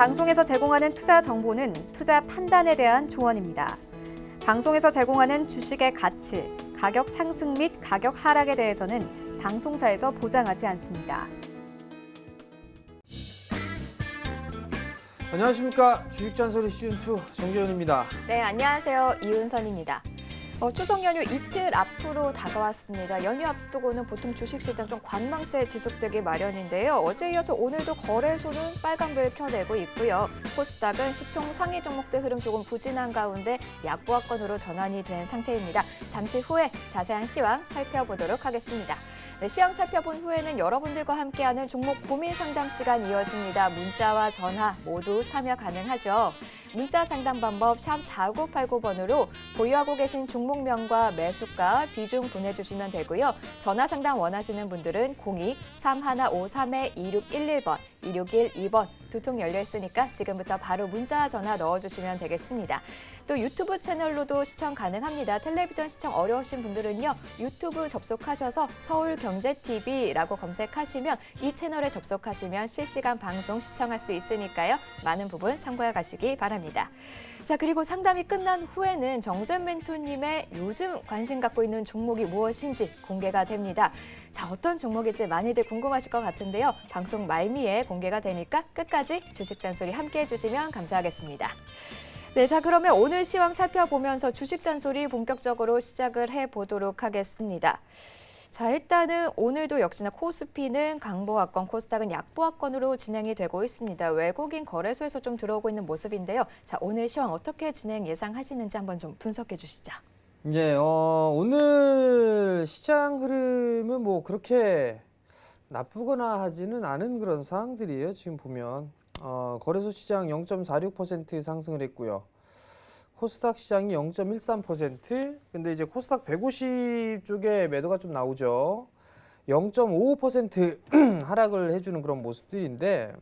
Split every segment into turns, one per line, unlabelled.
방송에서 제공하는 투자 정보는 투자 판단에 대한 조언입니다. 방송에서 제공하는 주식의 가치, 가격 상승 및 가격 하락에 대해서는 방송사에서 보장하지 않습니다.
안녕하십니까. 주식잔소리 시즌2 정재현입니다.
네, 안녕하세요. 이은선입니다. 추석 연휴 이틀 앞으로 다가왔습니다. 연휴 앞두고는 보통 주식시장 좀 관망세 지속되기 마련인데요. 어제 이어서 오늘도 거래소는 빨간불 켜내고 있고요. 코스닥은 시총 상위 종목들 흐름 조금 부진한 가운데 약보합권으로 전환이 된 상태입니다. 잠시 후에 자세한 시황 살펴보도록 하겠습니다. 네, 시황 살펴본 후에는 여러분들과 함께하는 종목 고민 상담 시간 이어집니다. 문자와 전화 모두 참여 가능하죠. 문자 상담 방법 샵 4989번으로 보유하고 계신 종목명과 매수가, 비중 보내주시면 되고요. 전화 상담 원하시는 분들은 02-3153-2611번, 2612번 두 통 열려 있으니까 지금부터 바로 문자와 전화 넣어주시면 되겠습니다. 또 유튜브 채널로도 시청 가능합니다. 텔레비전 시청 어려우신 분들은요. 유튜브 접속하셔서 서울경제TV라고 검색하시면 이 채널에 접속하시면 실시간 방송 시청할 수 있으니까요. 많은 부분 참고해 가시기 바랍니다. 자, 그리고 상담이 끝난 후에는 정전 멘토님의 요즘 관심 갖고 있는 종목이 무엇인지 공개가 됩니다. 자, 어떤 종목일지 많이들 궁금하실 것 같은데요. 방송 말미에 공개가 되니까 끝까지 주식잔소리 함께해 주시면 감사하겠습니다. 네, 자 그러면 오늘 시황 살펴보면서 주식잔소리 본격적으로 시작을 해보도록 하겠습니다. 자, 일단은 오늘도 역시나 코스피는 강보합권, 코스닥은 약보합권으로 진행이 되고 있습니다. 외국인 거래소에서 좀 들어오고 있는 모습인데요. 자, 오늘 시황 어떻게 진행 예상하시는지 한번 좀 분석해 주시죠.
예, 오늘 시장 흐름은 뭐 그렇게 나쁘거나 하지는 않은 그런 상황들이에요. 지금 보면 거래소 시장 0.46% 상승을 했고요. 코스닥 시장이 0.13%, 근데 이제 코스닥 150 쪽에 매도가 좀 나오죠. 0.55% 하락을 해주는 그런 모습들인데,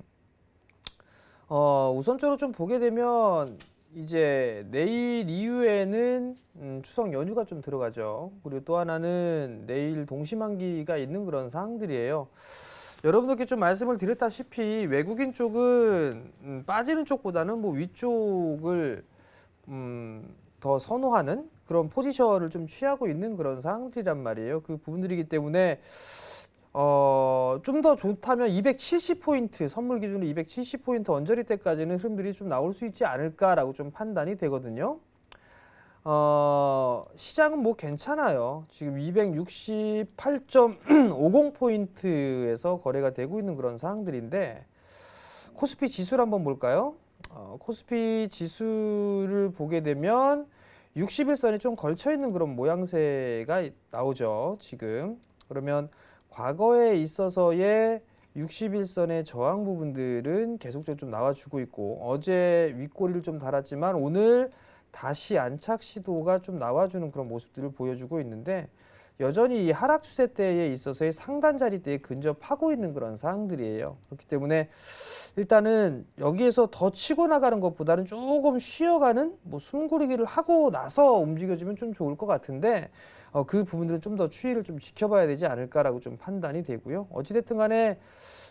우선적으로 좀 보게 되면 이제 내일 이후에는 추석 연휴가 좀 들어가죠. 그리고 또 하나는 내일 동시만기가 있는 그런 상황들이에요. 여러분들께 좀 말씀을 드렸다시피 외국인 쪽은 빠지는 쪽보다는 뭐 위쪽을 더 선호하는 그런 포지션을 좀 취하고 있는 그런 상황들이란 말이에요. 그 부분들이기 때문에 좀 더 좋다면 270포인트, 선물 기준으로 270포인트 언저리 때까지는 흐름들이 좀 나올 수 있지 않을까라고 좀 판단이 되거든요. 시장은 뭐 괜찮아요. 지금 268.50포인트에서 거래가 되고 있는 그런 상황들인데, 코스피 지수를 한번 볼까요? 코스피 지수를 보게 되면 60일선이 좀 걸쳐 있는 그런 모양새가 나오죠, 지금. 그러면 과거에 있어서의 60일선의 저항 부분들은 계속적으로 좀 나와주고 있고, 어제 윗꼬리를 좀 달았지만 오늘 다시 안착 시도가 좀 나와주는 그런 모습들을 보여주고 있는데, 여전히 이 하락 추세대에 있어서의 상단 자리대에 근접하고 있는 그런 상황들이에요. 그렇기 때문에 일단은 여기에서 더 치고 나가는 것보다는 조금 쉬어가는 뭐 숨고르기를 하고 나서 움직여주면 좀 좋을 것 같은데, 그 부분들은 좀 더 추이를 좀 지켜봐야 되지 않을까라고 좀 판단이 되고요. 어찌됐든 간에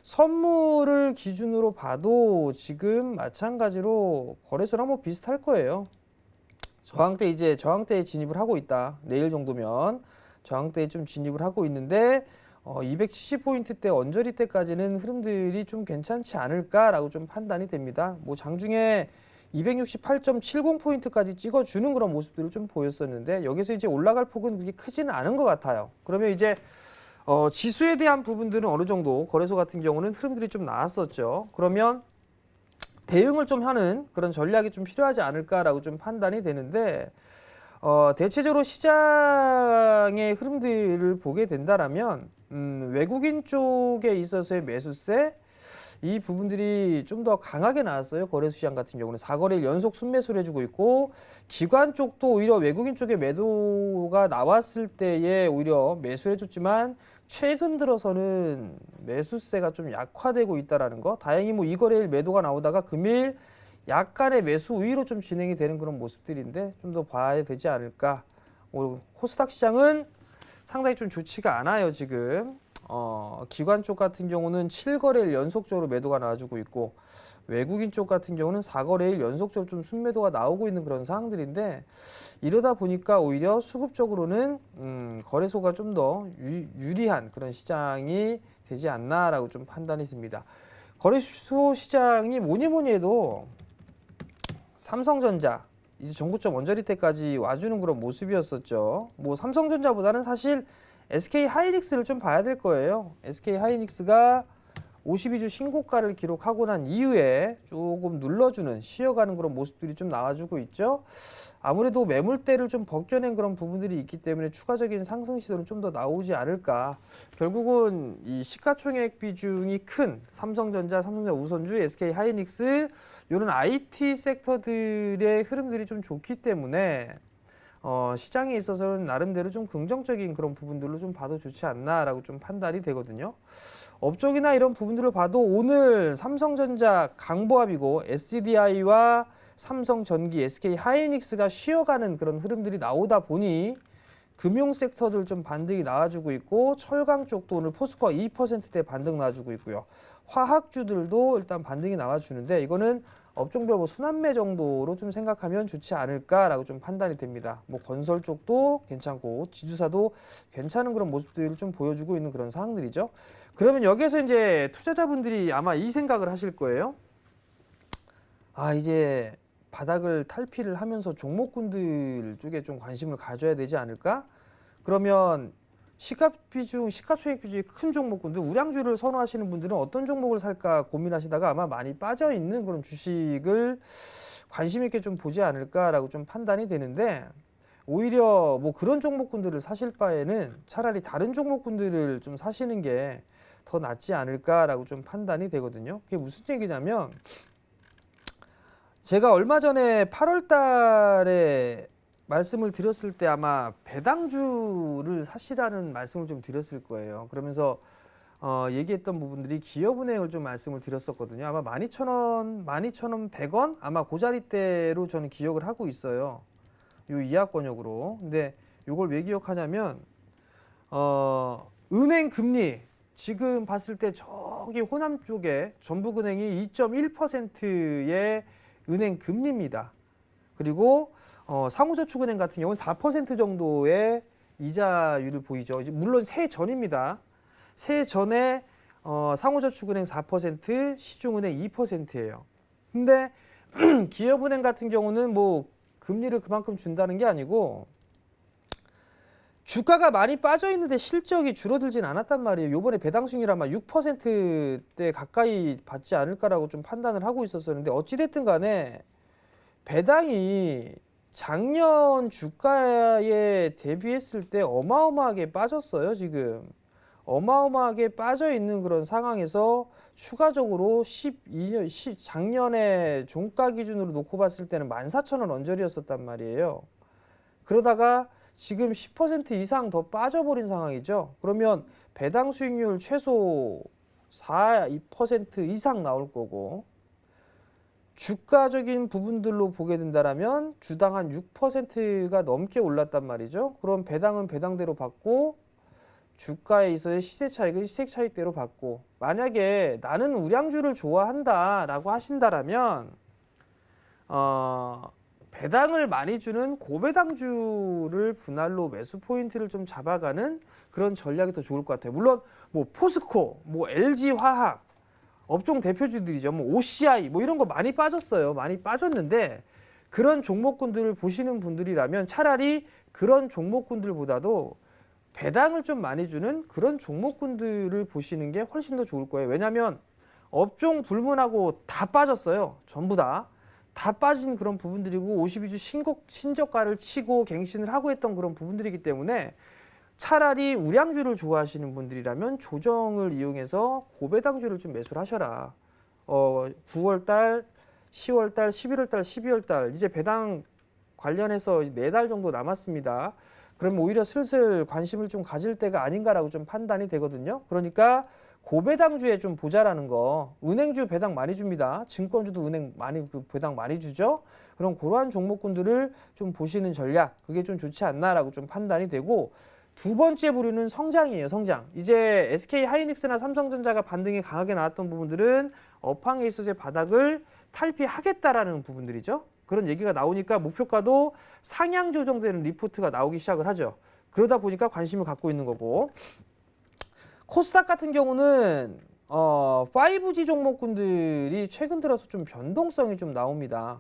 선물을 기준으로 봐도 지금 마찬가지로 거래소랑 뭐 비슷할 거예요. 저항대에 진입을 하고 있다. 내일 정도면 저항대에 좀 진입을 하고 있는데 270포인트대 언저리 때까지는 흐름들이 좀 괜찮지 않을까라고 좀 판단이 됩니다. 뭐 장중에 268.70포인트까지 찍어주는 그런 모습들을 좀 보였었는데, 여기서 이제 올라갈 폭은 그렇게 크지는 않은 것 같아요. 그러면 이제 지수에 대한 부분들은 어느 정도 거래소 같은 경우는 흐름들이 좀 나왔었죠. 그러면 대응을 좀 하는 그런 전략이 좀 필요하지 않을까라고 좀 판단이 되는데, 대체적으로 시장의 흐름들을 보게 된다라면 외국인 쪽에 있어서의 매수세, 이 부분들이 좀 더 강하게 나왔어요. 거래소 시장 같은 경우는 4거래일 연속 순매수를 해주고 있고, 기관 쪽도 오히려 외국인 쪽에 매도가 나왔을 때에 오히려 매수를 해줬지만 최근 들어서는 매수세가 좀 약화되고 있다는 거. 다행히 뭐 2거래일 매도가 나오다가 금일 약간의 매수 우위로 좀 진행이 되는 그런 모습들인데, 좀 더 봐야 되지 않을까. 코스닥 시장은 상당히 좀 좋지가 않아요, 지금. 기관 쪽 같은 경우는 7거래일 연속적으로 매도가 나와주고 있고 외국인 쪽 같은 경우는 4거래일 연속적으로 좀 순매도가 나오고 있는 그런 상황들인데 이러다 보니까 오히려 수급적으로는 거래소가 좀 더 유리한 그런 시장이 되지 않나라고 좀 판단이 듭니다. 거래소 시장이 뭐니 해도 삼성전자 이제 전고점 언저리 때까지 와주는 그런 모습이었었죠. 뭐 삼성전자보다는 사실 SK 하이닉스를 좀 봐야 될 거예요. SK 하이닉스가 52주 신고가를 기록하고 난 이후에 조금 눌러주는 쉬어가는 그런 모습들이 좀 나와주고 있죠. 아무래도 매물대를 좀 벗겨낸 그런 부분들이 있기 때문에 추가적인 상승 시도는 좀 더 나오지 않을까. 결국은 이 시가총액 비중이 큰 삼성전자 우선주, SK 하이닉스 이런 IT 섹터들의 흐름들이 좀 좋기 때문에 시장에 있어서는 나름대로 좀 긍정적인 그런 부분들로 좀 봐도 좋지 않나라고 좀 판단이 되거든요. 업종이나 이런 부분들을 봐도 오늘 삼성전자 강보합이고 SDI와 삼성전기, SK 하이닉스가 쉬어가는 그런 흐름들이 나오다 보니 금융 섹터들 좀 반등이 나와주고 있고 철강 쪽도 오늘 포스코가 2%대 반등 나와주고 있고요. 화학주들도 일단 반등이 나와주는데 이거는 업종별 뭐 순환매 정도로 좀 생각하면 좋지 않을까라고 좀 판단이 됩니다. 뭐 건설 쪽도 괜찮고 지주사도 괜찮은 그런 모습들을 좀 보여주고 있는 그런 상황들이죠. 그러면 여기에서 이제 투자자분들이 아마 이 생각을 하실 거예요. 아, 이제 바닥을 탈피를 하면서 종목군들 쪽에 좀 관심을 가져야 되지 않을까? 그러면 시가총액 비중이 큰 종목군들, 우량주를 선호하시는 분들은 어떤 종목을 살까 고민하시다가 아마 많이 빠져 있는 그런 주식을 관심 있게 좀 보지 않을까라고 좀 판단이 되는데 오히려 뭐 그런 종목군들을 사실 바에는 차라리 다른 종목군들을 좀 사시는 게 더 낫지 않을까라고 좀 판단이 되거든요. 그게 무슨 얘기냐면 제가 얼마 전에 8월 달에 말씀을 드렸을 때 아마 배당주를 사시라는 말씀을 좀 드렸을 거예요. 그러면서 얘기했던 부분들이 기업은행을 좀 말씀을 드렸었거든요. 아마 12,000원, 12,100원 아마 그 자리대로 저는 기억을 하고 있어요. 요 이하권역으로. 근데 요걸 왜 기억하냐면 은행 금리 지금 봤을 때 저기 호남 쪽에 전북은행이 2.1%의 은행 금리입니다. 그리고 상호저축은행 같은 경우는 4% 정도의 이자율을 보이죠. 물론 새 전입니다. 새 전에 상호저축은행 4%, 시중은행 2%예요. 근데 기업은행 같은 경우는 뭐 금리를 그만큼 준다는 게 아니고 주가가 많이 빠져 있는데 실적이 줄어들진 않았단 말이에요. 요번에 배당 수익률 아마 6%대 가까이 받지 않을까라고 좀 판단을 하고 있었었는데 어찌됐든 간에 배당이 작년 주가에 대비했을 때 어마어마하게 빠졌어요. 지금 어마어마하게 빠져 있는 그런 상황에서 추가적으로 작년에 종가 기준으로 놓고 봤을 때는 14,000원 언저리였었단 말이에요. 그러다가 지금 10% 이상 더 빠져버린 상황이죠. 그러면 배당 수익률 최소 2% 이상 나올 거고 주가적인 부분들로 보게 된다면 주당 한 6%가 넘게 올랐단 말이죠. 그럼 배당은 배당대로 받고 주가에 있어서의 시세 차익은 시세 차익대로 받고 만약에 나는 우량주를 좋아한다라고 하신다라면 배당을 많이 주는 고배당주를 분할로 매수 포인트를 좀 잡아가는 그런 전략이 더 좋을 것 같아요. 물론 뭐 포스코, 뭐 LG화학 업종 대표주들이죠. 뭐 OCI 뭐 이런 거 많이 빠졌어요. 많이 빠졌는데 그런 종목군들을 보시는 분들이라면 차라리 그런 종목군들보다도 배당을 좀 많이 주는 그런 종목군들을 보시는 게 훨씬 더 좋을 거예요. 왜냐하면 업종 불문하고 다 빠졌어요. 전부 다 빠진 그런 부분들이고 52주 신저가를 치고 갱신을 하고 했던 그런 부분들이기 때문에 차라리 우량주를 좋아하시는 분들이라면 조정을 이용해서 고배당주를 좀 매수를 하셔라. 9월달, 10월달, 11월달, 12월달 이제 배당 관련해서 4달 정도 남았습니다. 그럼 오히려 슬슬 관심을 좀 가질 때가 아닌가라고 좀 판단이 되거든요. 그러니까 고배당주에 좀 보자라는 거. 은행주 배당 많이 줍니다. 증권주도 은행 배당 많이 주죠. 그럼 그러한 종목군들을 좀 보시는 전략 그게 좀 좋지 않나라고 좀 판단이 되고 두 번째 부류는 성장이에요. 성장. 이제 SK 하이닉스나 삼성전자가 반등이 강하게 나왔던 부분들은 업황에 있어서의 바닥을 탈피하겠다라는 부분들이죠. 그런 얘기가 나오니까 목표가도 상향 조정되는 리포트가 나오기 시작을 하죠. 그러다 보니까 관심을 갖고 있는 거고, 코스닥 같은 경우는 5G 종목군들이 최근 들어서 좀 변동성이 좀 나옵니다.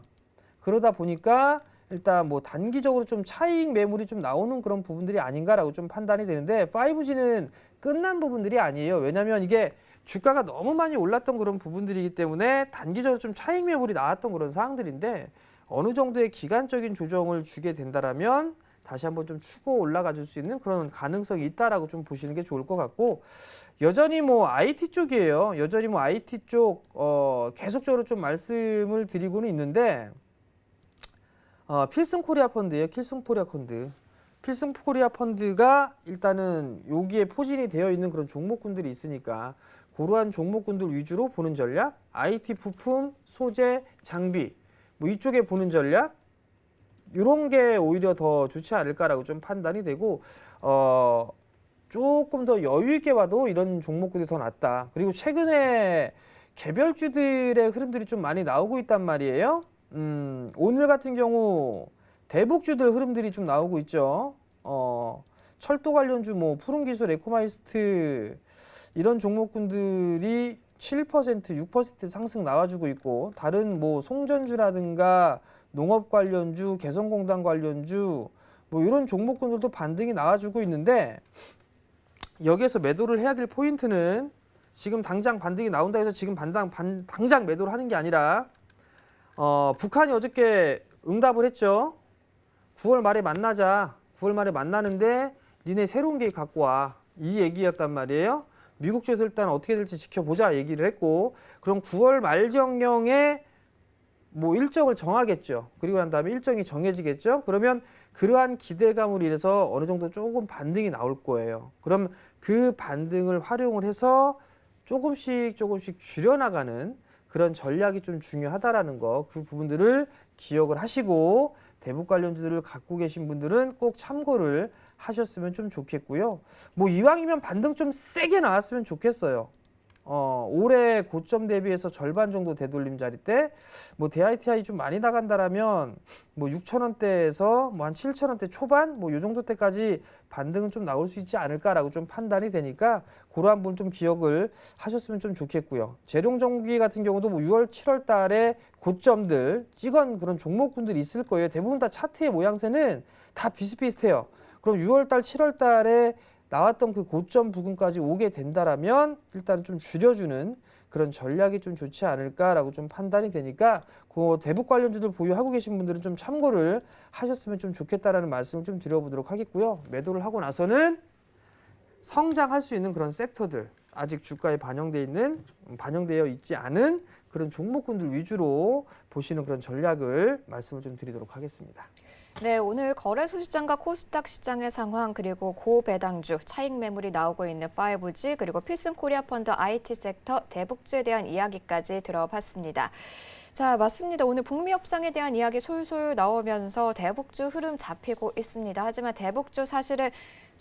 그러다 보니까 일단 뭐 단기적으로 좀 차익 매물이 좀 나오는 그런 부분들이 아닌가라고 좀 판단이 되는데, 5G는 끝난 부분들이 아니에요. 왜냐하면 이게 주가가 너무 많이 올랐던 그런 부분들이기 때문에 단기적으로 좀 차익 매물이 나왔던 그런 사항들인데, 어느 정도의 기간적인 조정을 주게 된다라면 다시 한번 좀 추고 올라가 줄 수 있는 그런 가능성이 있다라고 좀 보시는 게 좋을 것 같고, 여전히 뭐 IT 쪽이에요. 여전히 뭐 IT 쪽 계속적으로 좀 말씀을 드리고는 있는데, 필승 코리아 펀드예요. 필승 코리아 펀드. 필승 코리아 펀드가 일단은 여기에 포진이 되어 있는 그런 종목군들이 있으니까 그러한 종목군들 위주로 보는 전략, IT 부품, 소재, 장비 뭐 이쪽에 보는 전략, 이런 게 오히려 더 좋지 않을까라고 좀 판단이 되고, 조금 더 여유 있게 봐도 이런 종목군이 더 낫다. 그리고 최근에 개별주들의 흐름들이 좀 많이 나오고 있단 말이에요. 오늘 같은 경우 대북주들 흐름들이 좀 나오고 있죠. 철도 관련주 뭐 푸른기술, 에코마이스트 이런 종목군들이 7%, 6% 상승 나와주고 있고, 다른 뭐 송전주라든가 농업 관련주, 개성공단 관련주 뭐 이런 종목군들도 반등이 나와주고 있는데, 여기에서 매도를 해야 될 포인트는 지금 당장 반등이 나온다 해서 지금 당장 매도를 하는 게 아니라, 북한이 어저께 응답을 했죠. 9월 말에 만나자. 9월 말에 만나는데 니네 새로운 계획 갖고 와. 이 얘기였단 말이에요. 미국 쪽에서 일단 어떻게 될지 지켜보자 얘기를 했고, 그럼 9월 말정령에 뭐 일정을 정하겠죠. 그리고 난 다음에 일정이 정해지겠죠. 그러면 그러한 기대감으로 인해서 어느 정도 조금 반등이 나올 거예요. 그럼 그 반등을 활용을 해서 조금씩 줄여나가는 그런 전략이 좀 중요하다라는 거, 그 부분들을 기억을 하시고 대북 관련주들을 갖고 계신 분들은 꼭 참고를 하셨으면 좀 좋겠고요. 뭐 이왕이면 반등 좀 세게 나왔으면 좋겠어요. 올해 고점 대비해서 절반 정도 되돌림 자리 때, 뭐 DITI 좀 많이 나간다라면 뭐 6,000원대에서 뭐 한 7,000원대 초반 뭐 요 정도 때까지 반등은 좀 나올 수 있지 않을까라고 좀 판단이 되니까 그러한 부분 좀 기억을 하셨으면 좀 좋겠고요. 재룡전기 같은 경우도 뭐 6월, 7월 달에 고점들 찍은 그런 종목군들이 있을 거예요. 대부분 다 차트의 모양새는 다 비슷비슷해요. 그럼 6월 달, 7월 달에 나왔던 그 고점 부근까지 오게 된다라면 일단 좀 줄여주는 그런 전략이 좀 좋지 않을까라고 좀 판단이 되니까, 그 대북 관련주들 보유하고 계신 분들은 좀 참고를 하셨으면 좀 좋겠다라는 말씀을 좀 드려보도록 하겠고요. 매도를 하고 나서는 성장할 수 있는 그런 섹터들, 아직 주가에 반영되어 있지 않은 그런 종목군들 위주로 보시는 그런 전략을 말씀을 좀 드리도록 하겠습니다.
네, 오늘 거래소 시장과 코스닥 시장의 상황, 그리고 고배당주, 차익 매물이 나오고 있는 5G, 그리고 필승 코리아 펀드 IT 섹터, 대북주에 대한 이야기까지 들어봤습니다. 자, 맞습니다. 오늘 북미 협상에 대한 이야기 솔솔 나오면서 대북주 흐름 잡히고 있습니다. 하지만 대북주 사실은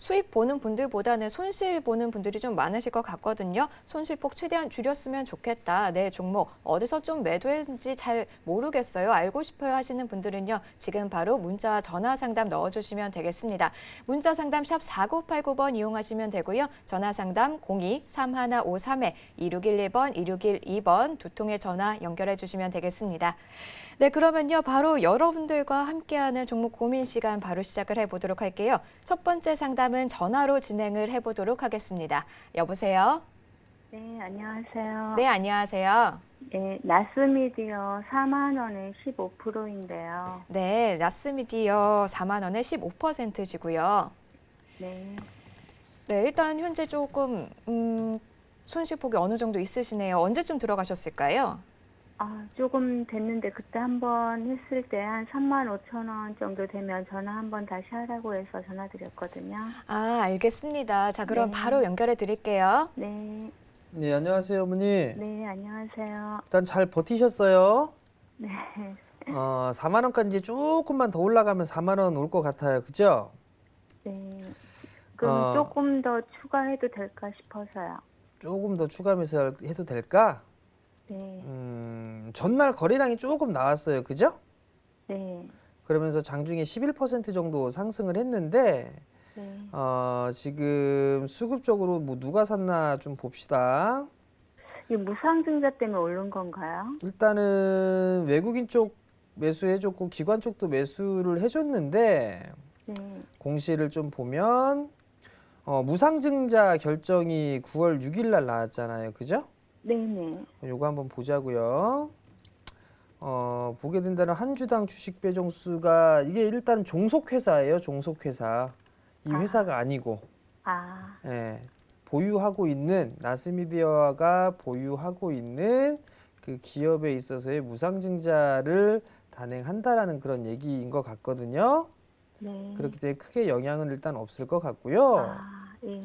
수익 보는 분들보다는 손실 보는 분들이 좀 많으실 것 같거든요. 손실폭 최대한 줄였으면 좋겠다. 네, 종목 어디서 좀 매도했는지 잘 모르겠어요. 알고 싶어요 하시는 분들은요. 지금 바로 문자와 전화 상담 넣어주시면 되겠습니다. 문자 상담 샵 4989번 이용하시면 되고요. 전화 상담 02-3153-2611번, 2612번 두 통의 전화 연결해 주시면 되겠습니다. 네, 그러면요. 바로 여러분들과 함께하는 종목 고민 시간 바로 시작을 해보도록 할게요. 첫 번째 상담은 전화로 진행을 해보도록 하겠습니다. 여보세요?
네, 안녕하세요.
네, 안녕하세요.
네, 나스미디어 4만 원에 15%인데요.
네, 나스미디어 4만 원에 15%시고요.
네.
네, 일단 현재 조금 손실폭이 어느 정도 있으시네요. 언제쯤 들어가셨을까요?
조금 됐는데 그때 한번 했을 때 한 3만 5천 원 정도 되면 전화 한번 다시 하라고 해서 전화 드렸거든요.
아, 알겠습니다. 자, 그럼
네.
바로 연결해 드릴게요.
네.
네, 안녕하세요, 어머니.
네, 안녕하세요.
일단 잘 버티셨어요.
네.
4만 원까지 이제 조금만 더 올라가면 4만 원 올 것 같아요. 그죠?
네. 그럼 조금 더 추가해도 될까 싶어서요.
조금 더 추가 매수해도 될까?
네.
전날 거래량이 조금 나왔어요. 그죠?
네.
그러면서 장중에 11% 정도 상승을 했는데
네.
지금 수급적으로 뭐 누가 샀나 좀 봅시다.
이 무상증자 때문에 오른 건가요?
일단은 외국인 쪽 매수해줬고 기관 쪽도 매수를 해줬는데
네.
공시를 좀 보면 무상증자 결정이 9월 6일 날 나왔잖아요. 그죠?
네네.
요거 한번 보자고요. 보게 된다면 한 주당 주식 배정 수가 이게 일단 종속회사예요. 종속회사. 이 회사가 아니고
아,
예, 보유하고 있는 나스미디어가 보유하고 있는 그 기업에 있어서의 무상증자를 단행한다라는 그런 얘기인 것 같거든요.
네.
그렇기 때문에 크게 영향은 일단 없을 것 같고요.
아, 예.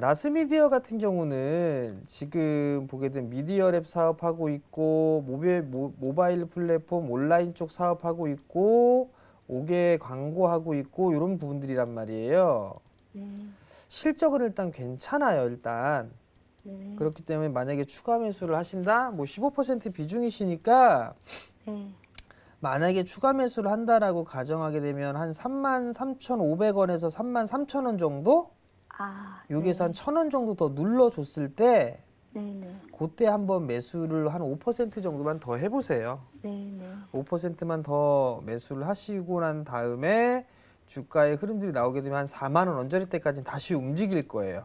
나스미디어 같은 경우는 지금 보게 된 미디어랩 사업하고 있고 모바일 플랫폼 온라인 쪽 사업하고 있고 5개 광고하고 있고 이런 부분들이란 말이에요.
네.
실적은 일단 괜찮아요. 일단
네.
그렇기 때문에 만약에 추가 매수를 하신다, 뭐 15% 비중이시니까
네.
만약에 추가 매수를 한다라고 가정하게 되면 한 33,500원에서 33,000원 정도?
아,
여기서 한 1,000원 정도 더 눌러줬을 때
네네.
그때 한번 매수를 한 5% 정도만 더 해보세요.
네네.
5%만 더 매수를 하시고 난 다음에 주가의 흐름들이 나오게 되면 한 4만 원 언저리 때까지는 다시 움직일 거예요.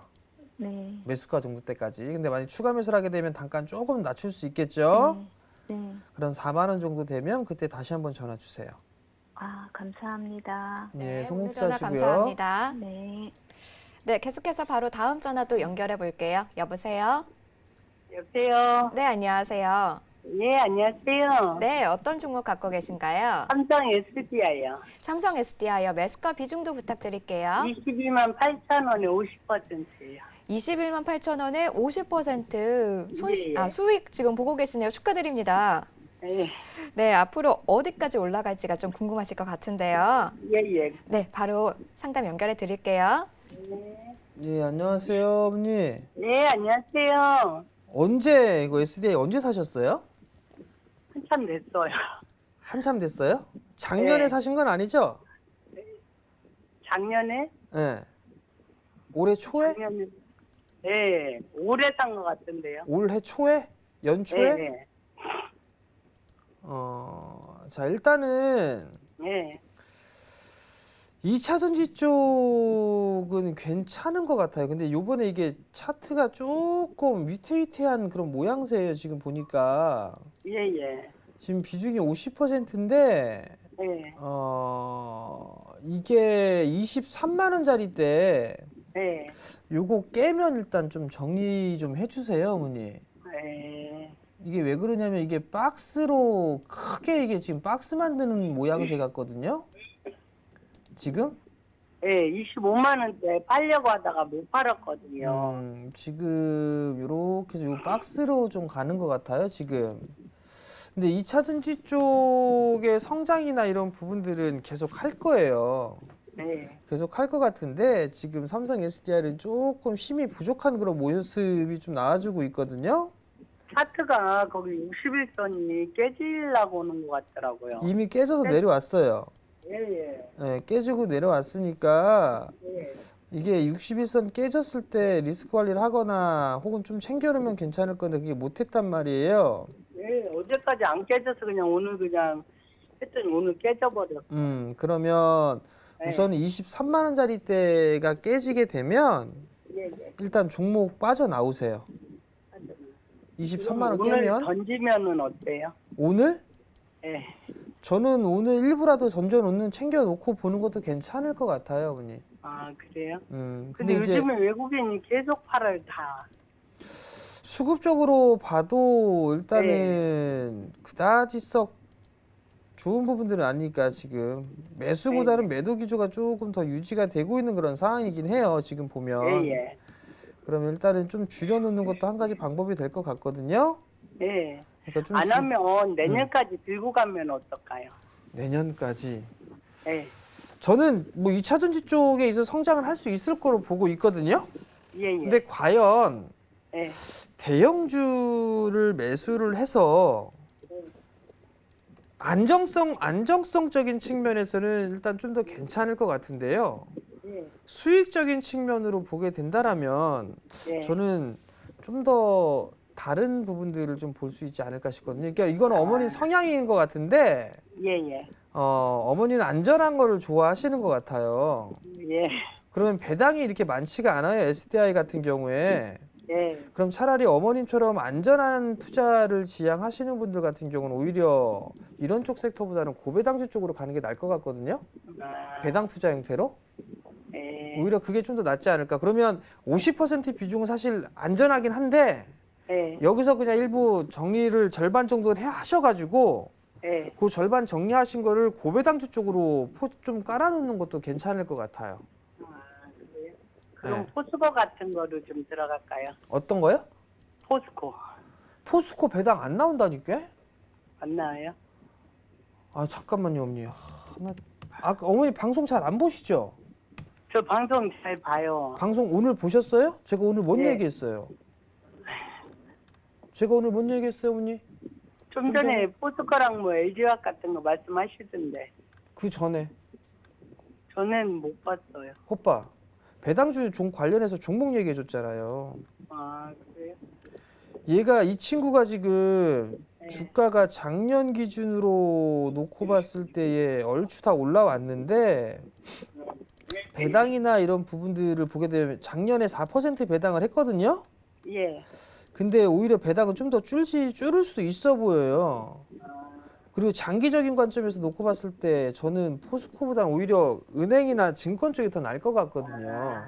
네.
매수가 정도 때까지. 근데 만약 추가 매수를 하게 되면 단가는 조금 낮출 수 있겠죠.
네.
그런 4만 원 정도 되면 그때 다시 한번 전화 주세요.
아, 감사합니다.
예,
오늘
송국수
전화
하시고요.
감사합니다.
네.
네, 계속해서 바로 다음 전화 또 연결해 볼게요. 여보세요?
여보세요.
네, 안녕하세요.
예, 안녕하세요.
네, 어떤 종목 갖고 계신가요?
삼성 SDI요.
삼성 SDI요. 매수가 비중도 부탁드릴게요.
22만 8천 원에 50%예요.
21만 8천 원에 50%
예, 예.
수익 지금 보고 계시네요. 축하드립니다.
예,
네, 앞으로 어디까지 올라갈지가 좀 궁금하실 것 같은데요.
예, 예.
네, 바로 상담 연결해 드릴게요.
예, 안녕하세요, 어머니.
예, 안녕하세요.
언제 이거 SDI 언제 사셨어요?
한참 됐어요.
한참 됐어요? 작년에
네.
사신 건 아니죠?
작년에?
예. 올해 초에?
작년에. 예, 올해 산 것 같은데요.
올해 초에? 연초에?
예, 예.
자, 일단은
예,
2차 전지 쪽은 괜찮은 것 같아요. 근데 요번에 이게 차트가 조금 위태위태한 그런 모양새예요. 지금 보니까.
예, 예.
지금 비중이 50%인데,
예,
이게 23만 원짜리 때
예.
요거 깨면 일단 좀 정리 좀 해주세요, 어머니.
예.
이게 왜 그러냐면 이게 박스로 크게 이게 지금 박스 만드는 모양새 같거든요. 지금?
예, 25만 원대 팔려고 하다가 못 팔았거든요.
지금 요렇게 요 박스로 좀 가는 것 같아요, 지금. 근데 2차 전지 쪽의 성장이나 이런 부분들은 계속 할 거예요.
예,
계속 할 것 같은데 지금 삼성 SDI는 조금 힘이 부족한 그런 모습이 좀 나와주고 있거든요.
차트가 거기 61선이 깨지려고 오는 것 같더라고요.
이미 깨져서 내려왔어요.
예, 예.
네, 깨지고 내려왔으니까
예.
이게 61선 깨졌을 때 리스크 관리를 하거나 혹은 좀 챙겨놓으면 괜찮을 건데 그게 못했단 말이에요.
예, 어제까지 안 깨져서 그냥 오늘 그냥 했더니 오늘 깨져버렸어.
그러면
네.
우선 23만 원짜리 때가 깨지게 되면
예, 예.
일단 종목 빠져나오세요. 23만 원
오늘
깨면
던지면은 어때요?
오늘?
예.
저는 오늘 일부라도 던져놓는 챙겨놓고 보는 것도 괜찮을 것 같아요, 어머니.
아, 그래요?
근데
근데
이제
요즘에 외국인이 계속 팔아요, 다.
수급적으로 봐도 일단은 그다지 썩 좋은 부분들은 아니니까 지금 매수보다는 매도 기조가 조금 더 유지가 되고 있는 그런 상황이긴 해요. 지금 보면.
예, 예.
그러면 일단은 좀 줄여놓는 것도 한 가지 방법이 될 것 같거든요.
예.
그러니까 좀
안 하면 내년까지 들고 가면 어떨까요?
내년까지.
예.
저는 뭐 2차 전지 쪽에 있어서 성장을 할 수 있을 거로 보고 있거든요.
예, 예.
근데 과연
예.
대형주를 매수를 해서 안정성적인 측면에서는 일단 좀 더 괜찮을 것 같은데요.
예.
수익적인 측면으로 보게 된다라면
예.
저는 좀 더 다른 부분들을 좀 볼 수 있지 않을까 싶거든요. 그러니까 이거는 어머니 성향인 것 같은데
예, 예.
어머니는 안전한 거를 좋아하시는 것 같아요.
예.
그러면 배당이 이렇게 많지가 않아요. SDI 같은 경우에.
예.
그럼 차라리 어머님처럼 안전한 투자를 지향하시는 분들 같은 경우는 오히려 이런 쪽 섹터보다는 고배당주 쪽으로 가는 게 나을 것 같거든요.
아,
배당 투자 형태로.
예.
오히려 그게 좀 더 낫지 않을까. 그러면 50% 비중은 사실 안전하긴 한데
예.
여기서 그냥 일부 정리를 절반 정도는 하셔가지고
예.
그 절반 정리하신 거를 고배당주 쪽으로 좀 깔아놓는 것도 괜찮을 것 같아요.
아, 그래요? 그럼
네.
포스코 같은 거로 좀 들어갈까요?
어떤 거요?
포스코.
포스코 배당 안 나온다니까?
안 나와요?
아 잠깐만요 어머니. 어머니 방송 잘 안 보시죠?
저 방송 잘 봐요.
방송 오늘 보셨어요? 제가 오늘 뭔
네.
얘기했어요? 제가 오늘 뭔 얘기했어요 어머니?
좀 전에 포스코랑 뭐 LG화학 같은 거 말씀하시던데
그 전에
저는 못 봤어요.
오빠 배당주 관련해서 종목 얘기해 줬잖아요.
아, 그래요?
얘가 이 친구가 지금
네.
주가가 작년 기준으로 놓고 봤을 때에 얼추 다 올라왔는데 배당이나 이런 부분들을 보게 되면 작년에 4% 배당을 했거든요.
예.
근데 오히려 배당은 좀 더 줄을 수도 있어 보여요. 그리고 장기적인 관점에서 놓고 봤을 때 저는 포스코보다는 오히려 은행이나 증권 쪽이 더 나을 것 같거든요.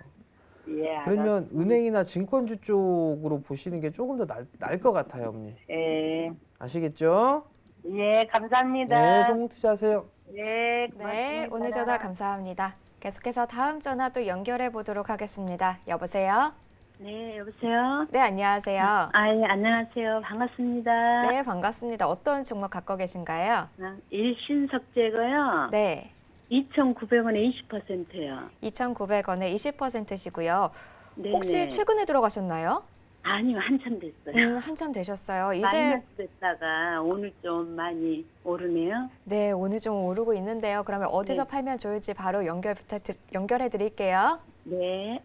예.
그러면 은행이나 증권주 쪽으로 보시는 게 조금 더 나을 것 같아요, 어머니.
예.
아시겠죠?
예, 감사합니다.
네, 성공 투자하세요.
예, 고맙습니다.
네, 오늘 전화 감사합니다. 계속해서 다음 전화 또 연결해 보도록 하겠습니다. 여보세요?
네, 여보세요?
네, 안녕하세요.
아, 예, 안녕하세요. 반갑습니다.
네, 반갑습니다. 어떤 종목 갖고 계신가요?
일신석재고요.
네,
2,900원에 20%요.
2,900원에 20%시고요.
네.
혹시 최근에 들어가셨나요?
아니요, 한참 됐어요.
한참 되셨어요. 이제
마이너스 됐다가 오늘 좀 많이 오르네요.
네, 오늘 좀 오르고 있는데요. 그러면 어디서
네.
팔면 좋을지 바로 연결해 드릴게요.
네.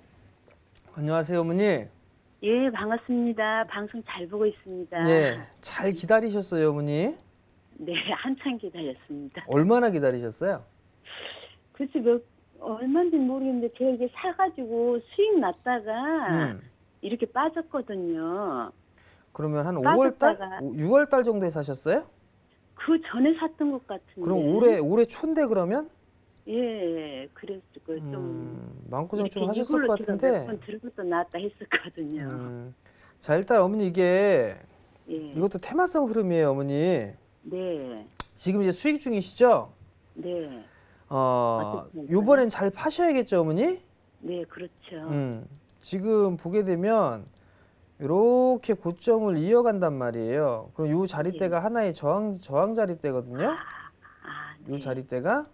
안녕하세요, 어머니.
예, 반갑습니다. 방송 잘 보고 있습니다.
네, 잘 기다리셨어요, 어머니.
네, 한참 기다렸습니다.
얼마나 기다리셨어요?
글쎄 얼마인지 모르겠는데 제가 이게 사가지고 수익 났다가 이렇게 빠졌거든요.
그러면 한 5월 달,
빠졌다가.
6월 달 정도에 사셨어요?
그 전에 샀던 것 같은데.
그럼 올해 초인데 그러면?
예, 그래서 좀
마음고생 좀
이렇게
하셨을 것 같은데.
몇번 들어갔다 나왔다 했었거든요.
자, 일단 어머니 이게
예.
이것도 테마성 흐름이에요, 어머니.
네,
지금 이제 수익 중이시죠?
네, 어떻게
요번엔 잘 파셔야겠죠, 어머니?
네, 그렇죠.
지금 보게 되면 이렇게 고점을 이어간단 말이에요. 그럼 요 자리대가 하나의 저항 자리대거든요.
아, 네.
요 자리대가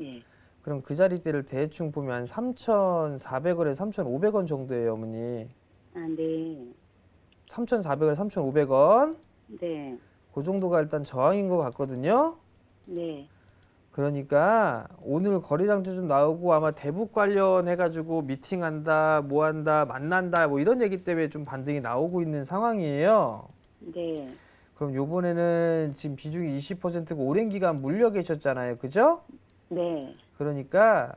예,
그럼 그 자리대를 대충 보면 한 3,400원에 3,500원 정도예요, 어머니.
아, 네,
3,400원에 3,500원.
네,
그 정도가 일단 저항인 것 같거든요.
네,
그러니까 오늘 거래량도 좀 나오고 아마 대북 관련해가지고 미팅한다, 뭐한다, 만난다 뭐 이런 얘기 때문에 좀 반등이 나오고 있는 상황이에요.
네,
그럼 요번에는 지금 비중이 20%고 오랜 기간 물려 계셨잖아요. 그죠?
네,
그러니까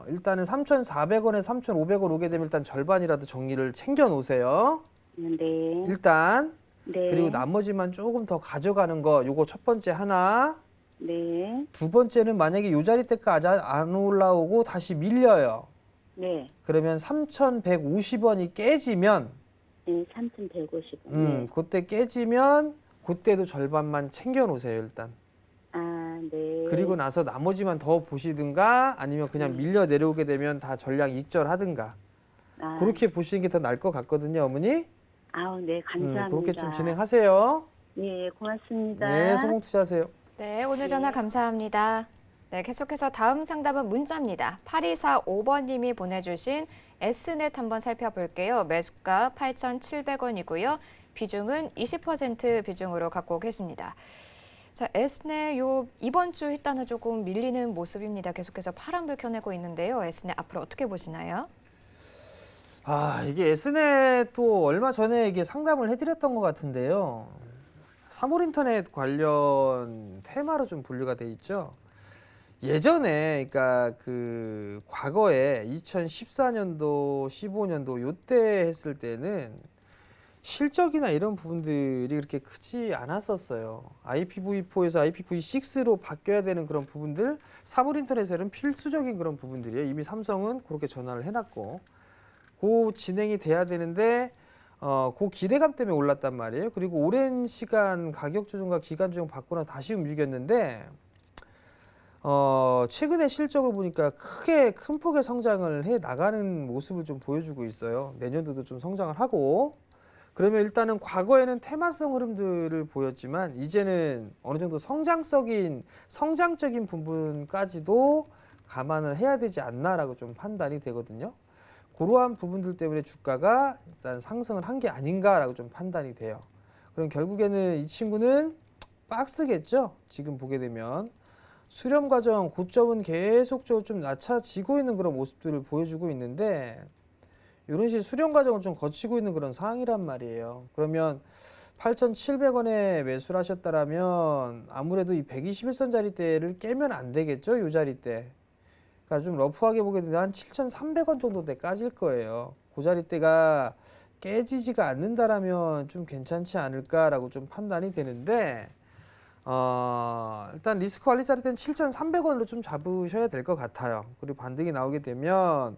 일단은 3,400원에 3,500원 오게 되면 일단 절반이라도 정리를 챙겨 놓으세요.
네,
일단
네,
그리고 나머지만 조금 더 가져가는 거 요거 첫 번째 하나.
네,
두 번째는 만약에 요 자리대까지 안 올라오고 다시 밀려요.
네,
그러면 3,150원이 깨지면
네, 3,150원. 네.
그때 깨지면 그때도 절반만 챙겨 놓으세요, 일단.
아, 네.
그리고 나서 나머지만 더 보시든가 아니면 그냥 밀려 내려오게 되면 다 전량 익절하든가.
아,
그렇게 보시는 게 더 나을 것 같거든요, 어머니.
아우, 네, 감사합니다.
그렇게 좀 진행하세요.
예, 고맙습니다.
네, 성공 투자하세요.
네, 오늘 전화 감사합니다. 네, 네, 계속해서 다음 상담은 문자입니다. 8245번님이 보내주신 S넷 한번 살펴볼게요. 매수가 8,700원이고요. 비중은 20% 비중으로 갖고 계십니다. 자, S넷 이번 주 일단은 조금 밀리는 모습입니다. 계속해서 파란불 켜내고 있는데요. S넷 앞으로 어떻게 보시나요?
이게 S넷도 얼마 전에 이게 상담을 해드렸던 것 같은데요. 3월 인터넷 관련 테마로 좀 분류가 돼 있죠. 예전에, 그러니까 그 과거에 2014년도, 15년도 요때 했을 때는 실적이나 이런 부분들이 그렇게 크지 않았었어요. IPv4에서 IPv6로 바뀌어야 되는 그런 부분들, 3월 인터넷에는 필수적인 그런 부분들이에요. 이미 삼성은 그렇게 전환을 해놨고, 그 진행이 돼야 되는데 그 기대감 때문에 올랐단 말이에요. 그리고 오랜 시간 가격 조정과 기간 조정 받고 나서 다시 움직였는데 최근에 실적을 보니까 크게 큰 폭의 성장을 해 나가는 모습을 좀 보여주고 있어요. 내년도도 좀 성장을 하고, 그러면 일단은 과거에는 테마성 흐름들을 보였지만 이제는 어느 정도 성장적인 부분까지도 감안을 해야 되지 않나라고 좀 판단이 되거든요. 그러한 부분들 때문에 주가가 일단 상승을 한 게 아닌가라고 좀 판단이 돼요. 그럼 결국에는 이 친구는 박스겠죠. 지금 보게 되면 수렴 과정 고점은 계속적으로 좀 낮아지고 있는 그런 모습들을 보여주고 있는데, 이런 식의 수렴 과정을 좀 거치고 있는 그런 상황이란 말이에요. 그러면 8,700원에 매수를 하셨다라면 아무래도 이 121선 자리대를 깨면 안 되겠죠. 이 자리대. 그러니까 좀 러프하게 보게 되면 한 7,300원 정도 까질 거예요. 그 자리대가 깨지지가 않는다라면 좀 괜찮지 않을까라고 좀 판단이 되는데, 일단 리스크 관리 자리대는 7,300원으로 좀 잡으셔야 될 것 같아요. 그리고 반등이 나오게 되면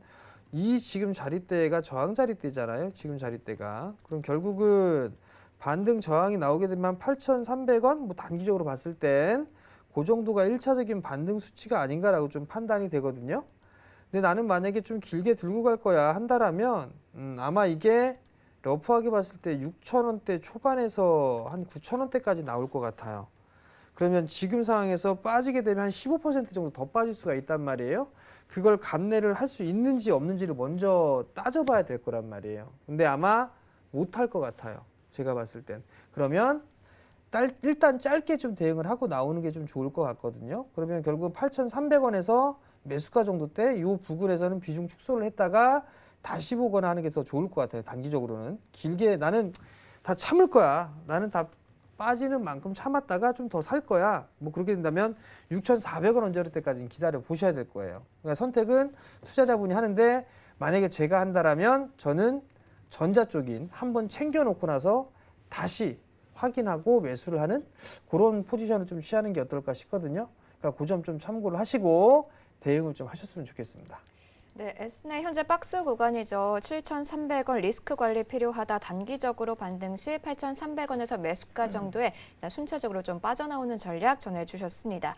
이 지금 자리대가 저항 자리대잖아요. 지금 자리대가. 그럼 결국은 반등 저항이 나오게 되면 8,300원, 뭐 단기적으로 봤을 땐 그 정도가 1차적인 반등 수치가 아닌가라고 좀 판단이 되거든요. 근데 나는 만약에 좀 길게 들고 갈 거야 한다라면 아마 이게 러프하게 봤을 때 6,000원대 초반에서 한 9,000원대까지 나올 것 같아요. 그러면 지금 상황에서 빠지게 되면 한 15% 정도 더 빠질 수가 있단 말이에요. 그걸 감내를 할 수 있는지 없는지를 먼저 따져봐야 될 거란 말이에요. 근데 아마 못할 것 같아요. 제가 봤을 땐. 그러면 일단 짧게 좀 대응을 하고 나오는 게 좀 좋을 것 같거든요. 그러면 결국 8,300원에서 매수가 정도 때 이 부근에서는 비중 축소를 했다가 다시 보거나 하는 게 더 좋을 것 같아요. 단기적으로는. 길게 나는 다 참을 거야. 나는 다 빠지는 만큼 참았다가 좀 더 살 거야. 뭐 그렇게 된다면 6,400원 언저리 때까지는 기다려 보셔야 될 거예요. 그러니까 선택은 투자자분이 하는데, 만약에 제가 한다라면 저는 전자 쪽인 한번 챙겨놓고 나서 다시 확인하고 매수를 하는 그런 포지션을 좀 취하는 게 어떨까 싶거든요. 그러니까 그 점 좀 참고를 하시고 대응을 좀 하셨으면 좋겠습니다.
네, S넷 현재 박스 구간이죠. 7,300원 리스크 관리 필요하다. 단기적으로 반등 시 8,300원에서 매수가 정도에 순차적으로 좀 빠져나오는 전략 전해주셨습니다.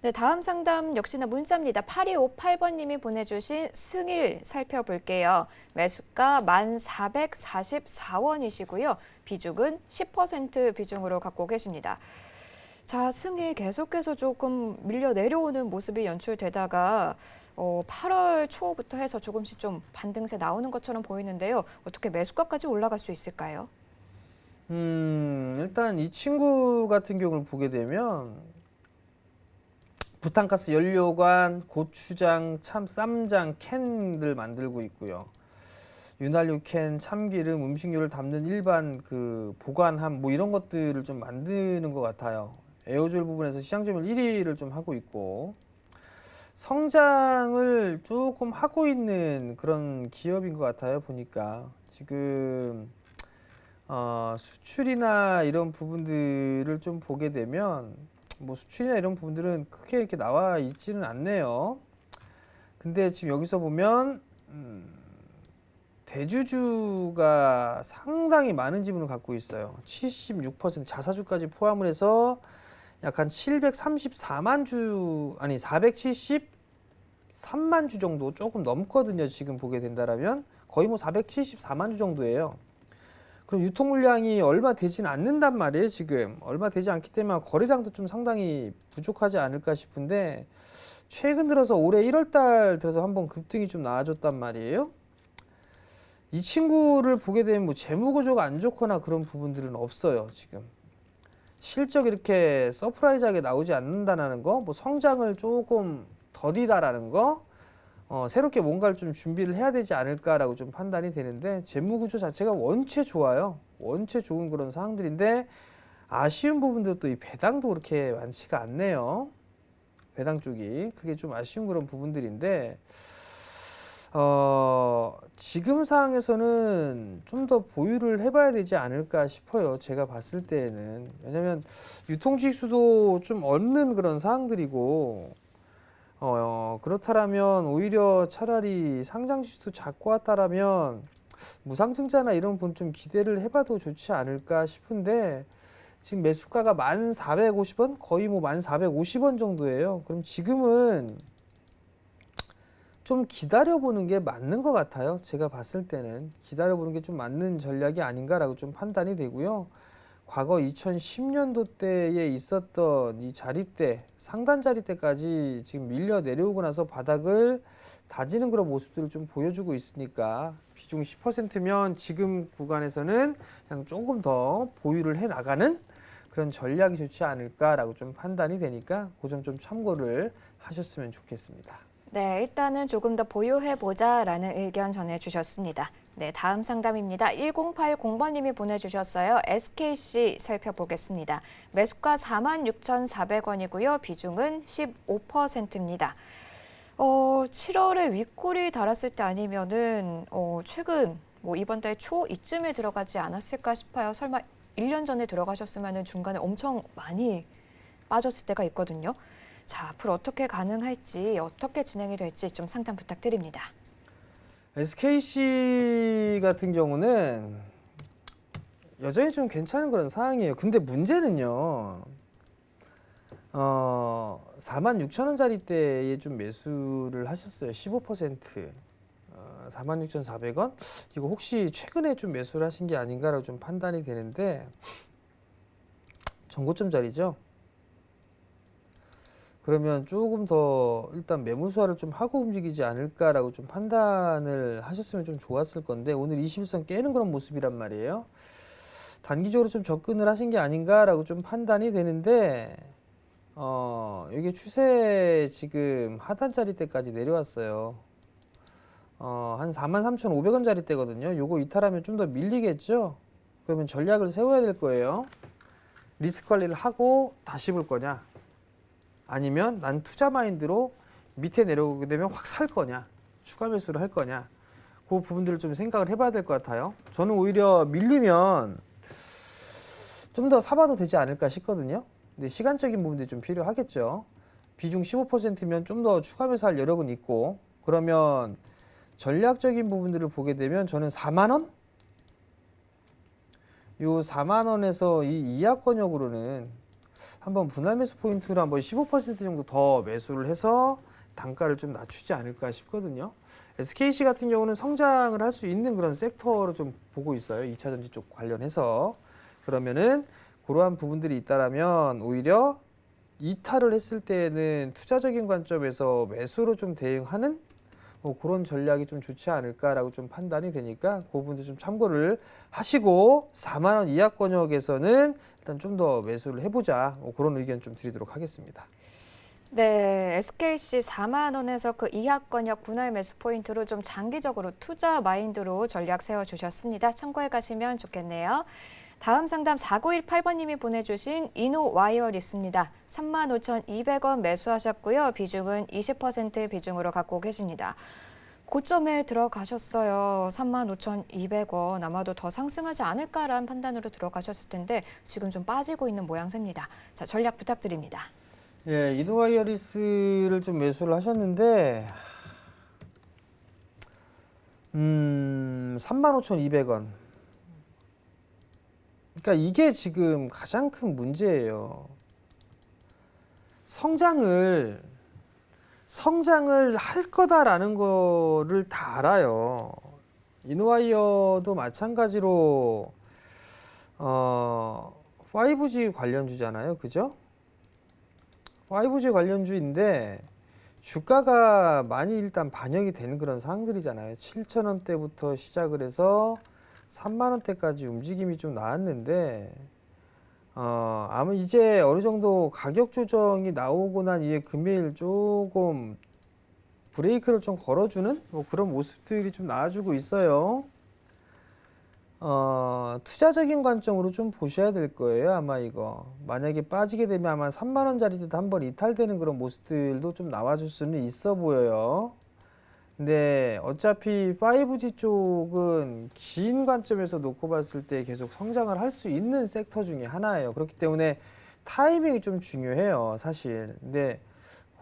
네, 다음 상담 역시나 문자입니다. 8258번님이 보내주신 승일 살펴볼게요. 매수가 1,444원이시고요. 비중은 10% 비중으로 갖고 계십니다. 자, 승일 계속해서 조금 밀려 내려오는 모습이 연출되다가 8월 초부터 해서 조금씩 좀 반등세 나오는 것처럼 보이는데요. 어떻게 매수가까지 올라갈 수 있을까요?
일단 이 친구 같은 경우를 보게 되면 부탄가스 연료관, 고추장, 쌈장, 캔들 만들고 있고요. 윤활유 캔, 참기름, 음식료를 담는 일반 그 보관함 뭐 이런 것들을 좀 만드는 것 같아요. 에어졸 부분에서 시장 점유율 1위를 좀 하고 있고, 성장을 조금 하고 있는 그런 기업인 것 같아요. 보니까 지금 수출이나 이런 부분들을 좀 보게 되면 뭐 수출이나 이런 부분들은 크게 이렇게 나와 있지는 않네요. 근데 지금 여기서 보면 대주주가 상당히 많은 지분을 갖고 있어요. 76% 자사주까지 포함을 해서 약 한 734만 주, 아니 473만 주 정도 조금 넘거든요. 지금 보게 된다라면 거의 뭐 474만 주 정도예요. 그럼 유통 물량이 얼마 되지는 않는단 말이에요. 지금 얼마 되지 않기 때문에 거래량도 좀 상당히 부족하지 않을까 싶은데, 최근 들어서 올해 1월 달 들어서 한번 급등이 좀 나와줬단 말이에요. 이 친구를 보게 되면 뭐 재무 구조가 안 좋거나 그런 부분들은 없어요. 지금 실적 이렇게 서프라이즈하게 나오지 않는다는 거, 뭐 성장을 조금 더디다라는 거, 새롭게 뭔가를 좀 준비를 해야 되지 않을까라고 좀 판단이 되는데, 재무 구조 자체가 원체 좋아요. 원체 좋은 그런 상황들인데, 아쉬운 부분도 또 이 배당도 그렇게 많지가 않네요. 배당 쪽이 그게 좀 아쉬운 그런 부분들인데, 지금 상황에서는 좀 더 보유를 해봐야 되지 않을까 싶어요. 제가 봤을 때에는. 왜냐면 유통주식 수도 좀 없는 그런 상황들이고, 그렇다라면 오히려 차라리 상장지수도 작고 왔다라면 무상증자나 이런 분 좀 기대를 해봐도 좋지 않을까 싶은데, 지금 매수가가 1,450원? 거의 뭐 1,450원 정도예요. 그럼 지금은 좀 기다려보는 게 맞는 것 같아요. 제가 봤을 때는 기다려보는 게 좀 맞는 전략이 아닌가라고 좀 판단이 되고요. 과거 2010년도 때에 있었던 이 자리대, 상단 자리대까지 지금 밀려 내려오고 나서 바닥을 다지는 그런 모습들을 좀 보여주고 있으니까, 비중 10%면 지금 구간에서는 그냥 조금 더 보유를 해 나가는 그런 전략이 좋지 않을까라고 좀 판단이 되니까 그 점 좀 참고를 하셨으면 좋겠습니다.
네, 일단은 조금 더 보유해보자라는 의견 전해주셨습니다. 네, 다음 상담입니다. 1080번님이 보내주셨어요. SKC 살펴보겠습니다. 매수가 46,400원이고요. 비중은 15%입니다. 7월에 윗골이 달았을 때 아니면은 최근 뭐 이번 달 초 이쯤에 들어가지 않았을까 싶어요. 설마 1년 전에 들어가셨으면 중간에 엄청 많이 빠졌을 때가 있거든요. 자, 앞으로 어떻게 가능할지, 어떻게 진행이 될지 좀 상담 부탁드립니다.
SKC 같은 경우는 여전히 좀 괜찮은 그런 상황이에요. 근데 문제는요, 46,000원짜리 때에 좀 매수를 하셨어요. 15%. 46,400원? 이거 혹시 최근에 좀 매수를 하신 게 아닌가라고 좀 판단이 되는데, 전고점 자리죠? 그러면 조금 더 일단 매물소화를 좀 하고 움직이지 않을까라고 좀 판단을 하셨으면 좀 좋았을 건데, 오늘 21선 깨는 그런 모습이란 말이에요. 단기적으로 좀 접근을 하신 게 아닌가라고 좀 판단이 되는데, 이게 추세 지금 하단짜리 때까지 내려왔어요. 한 43,500원짜리 때거든요. 요거 이탈하면 좀 더 밀리겠죠? 그러면 전략을 세워야 될 거예요. 리스크 관리를 하고 다시 볼 거냐? 아니면 난 투자 마인드로 밑에 내려오게 되면 확 살 거냐, 추가 매수를 할 거냐, 그 부분들을 좀 생각을 해봐야 될 것 같아요. 저는 오히려 밀리면 좀 더 사봐도 되지 않을까 싶거든요. 근데 시간적인 부분들이 좀 필요하겠죠. 비중 15%면 좀 더 추가 매수할 여력은 있고, 그러면 전략적인 부분들을 보게 되면 저는 4만 원? 요 4만 원에서 이 이하권역으로는 한번 분할 매수 포인트로 한번 15% 정도 더 매수를 해서 단가를 좀 낮추지 않을까 싶거든요. SKC 같은 경우는 성장을 할 수 있는 그런 섹터로 좀 보고 있어요. 2차 전지 쪽 관련해서. 그러면은 그러한 부분들이 있다라면 오히려 이탈을 했을 때에는 투자적인 관점에서 매수로 좀 대응하는 뭐 그런 전략이 좀 좋지 않을까라고 좀 판단이 되니까 그 부분도 좀 참고를 하시고, 4만 원 이하권역에서는 일단 좀 더 매수를 해보자, 뭐 그런 의견 좀 드리도록 하겠습니다.
네, SKC 4만 원에서 그 이하권역 분할 매수 포인트로 좀 장기적으로 투자 마인드로 전략 세워주셨습니다. 참고해 가시면 좋겠네요. 다음 상담 4918번님이 보내주신 이노와이어리스입니다. 35,200원 매수하셨고요. 비중은 20% 비중으로 갖고 계십니다. 고점에 들어가셨어요. 35,200원. 아마도 더 상승하지 않을까라는 판단으로 들어가셨을 텐데 지금 좀 빠지고 있는 모양새입니다. 자, 전략 부탁드립니다.
예, 이노와이어리스를 좀 매수를 하셨는데 35,200원. 그러니까 이게 지금 가장 큰 문제예요. 성장을 할 거다라는 거를 다 알아요. 이노와이어도 마찬가지로 5G 관련주잖아요. 그죠? 5G 관련주인데 주가가 많이 일단 반영이 되는 그런 상황들이잖아요. 7,000원대부터 시작을 해서 3만 원대까지 움직임이 좀 나왔는데 아마 이제 어느 정도 가격 조정이 나오고 난 이후에 금일 조금 브레이크를 좀 걸어주는 뭐 그런 모습들이 좀 나와주고 있어요. 투자적인 관점으로 좀 보셔야 될 거예요. 아마 이거 만약에 빠지게 되면 아마 3만 원짜리도 한번 이탈되는 그런 모습들도 좀 나와줄 수는 있어 보여요. 근데 어차피 5G 쪽은 긴 관점에서 놓고 봤을 때 계속 성장을 할 수 있는 섹터 중에 하나예요. 그렇기 때문에 타이밍이 좀 중요해요, 사실. 근데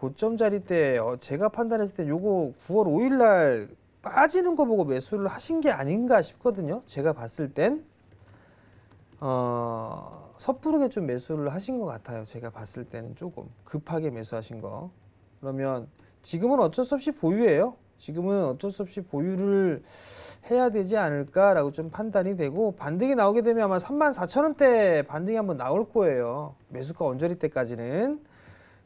고점 자리 때 제가 판단했을 때 요거 9월 5일 날 빠지는 거 보고 매수를 하신 게 아닌가 싶거든요. 제가 봤을 땐 섣부르게 좀 매수를 하신 것 같아요. 제가 봤을 때는 조금 급하게 매수하신 거. 그러면 지금은 어쩔 수 없이 보유예요. 지금은 어쩔 수 없이 보유를 해야 되지 않을까라고 좀 판단이 되고, 반등이 나오게 되면 아마 34,000원대 반등이 한번 나올 거예요. 매수가 언저리 때까지는.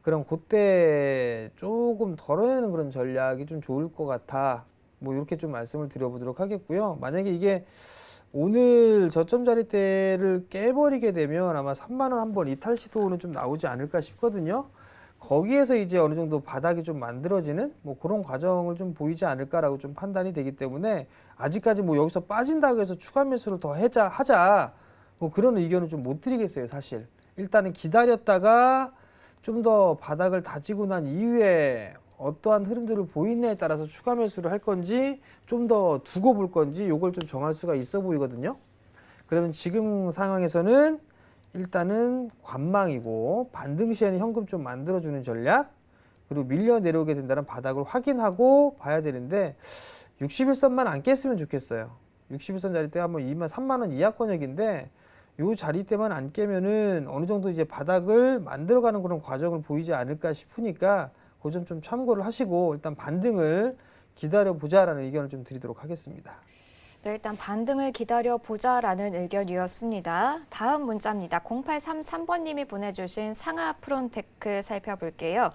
그럼 그때 조금 덜어내는 그런 전략이 좀 좋을 것 같아. 뭐 이렇게 좀 말씀을 드려보도록 하겠고요. 만약에 이게 오늘 저점 자리대를 깨버리게 되면 아마 3만 원 한번 이탈 시도는 좀 나오지 않을까 싶거든요. 거기에서 이제 어느 정도 바닥이 좀 만들어지는 뭐 그런 과정을 좀 보이지 않을까라고 좀 판단이 되기 때문에, 아직까지 뭐 여기서 빠진다고 해서 추가 매수를 더 하자 뭐 그런 의견은 좀 못 드리겠어요, 사실. 일단은 기다렸다가 좀 더 바닥을 다지고 난 이후에 어떠한 흐름들을 보이느냐에 따라서 추가 매수를 할 건지 좀 더 두고 볼 건지 요걸 좀 정할 수가 있어 보이거든요. 그러면 지금 상황에서는 일단은 관망이고, 반등 시에는 현금 좀 만들어주는 전략, 그리고 밀려 내려오게 된다는 바닥을 확인하고 봐야 되는데 61선만 안 깼으면 좋겠어요. 61선 자리 때 한번 2만 3만 원 이하권역인데 요 자리 때만 안 깨면은 어느 정도 이제 바닥을 만들어가는 그런 과정을 보이지 않을까 싶으니까 그 점 좀 참고를 하시고 일단 반등을 기다려 보자라는 의견을 좀 드리도록 하겠습니다.
네, 일단 반등을 기다려보자라는 의견이었습니다. 다음 문자입니다. 0833번님이 보내주신 상하 프론테크 살펴볼게요.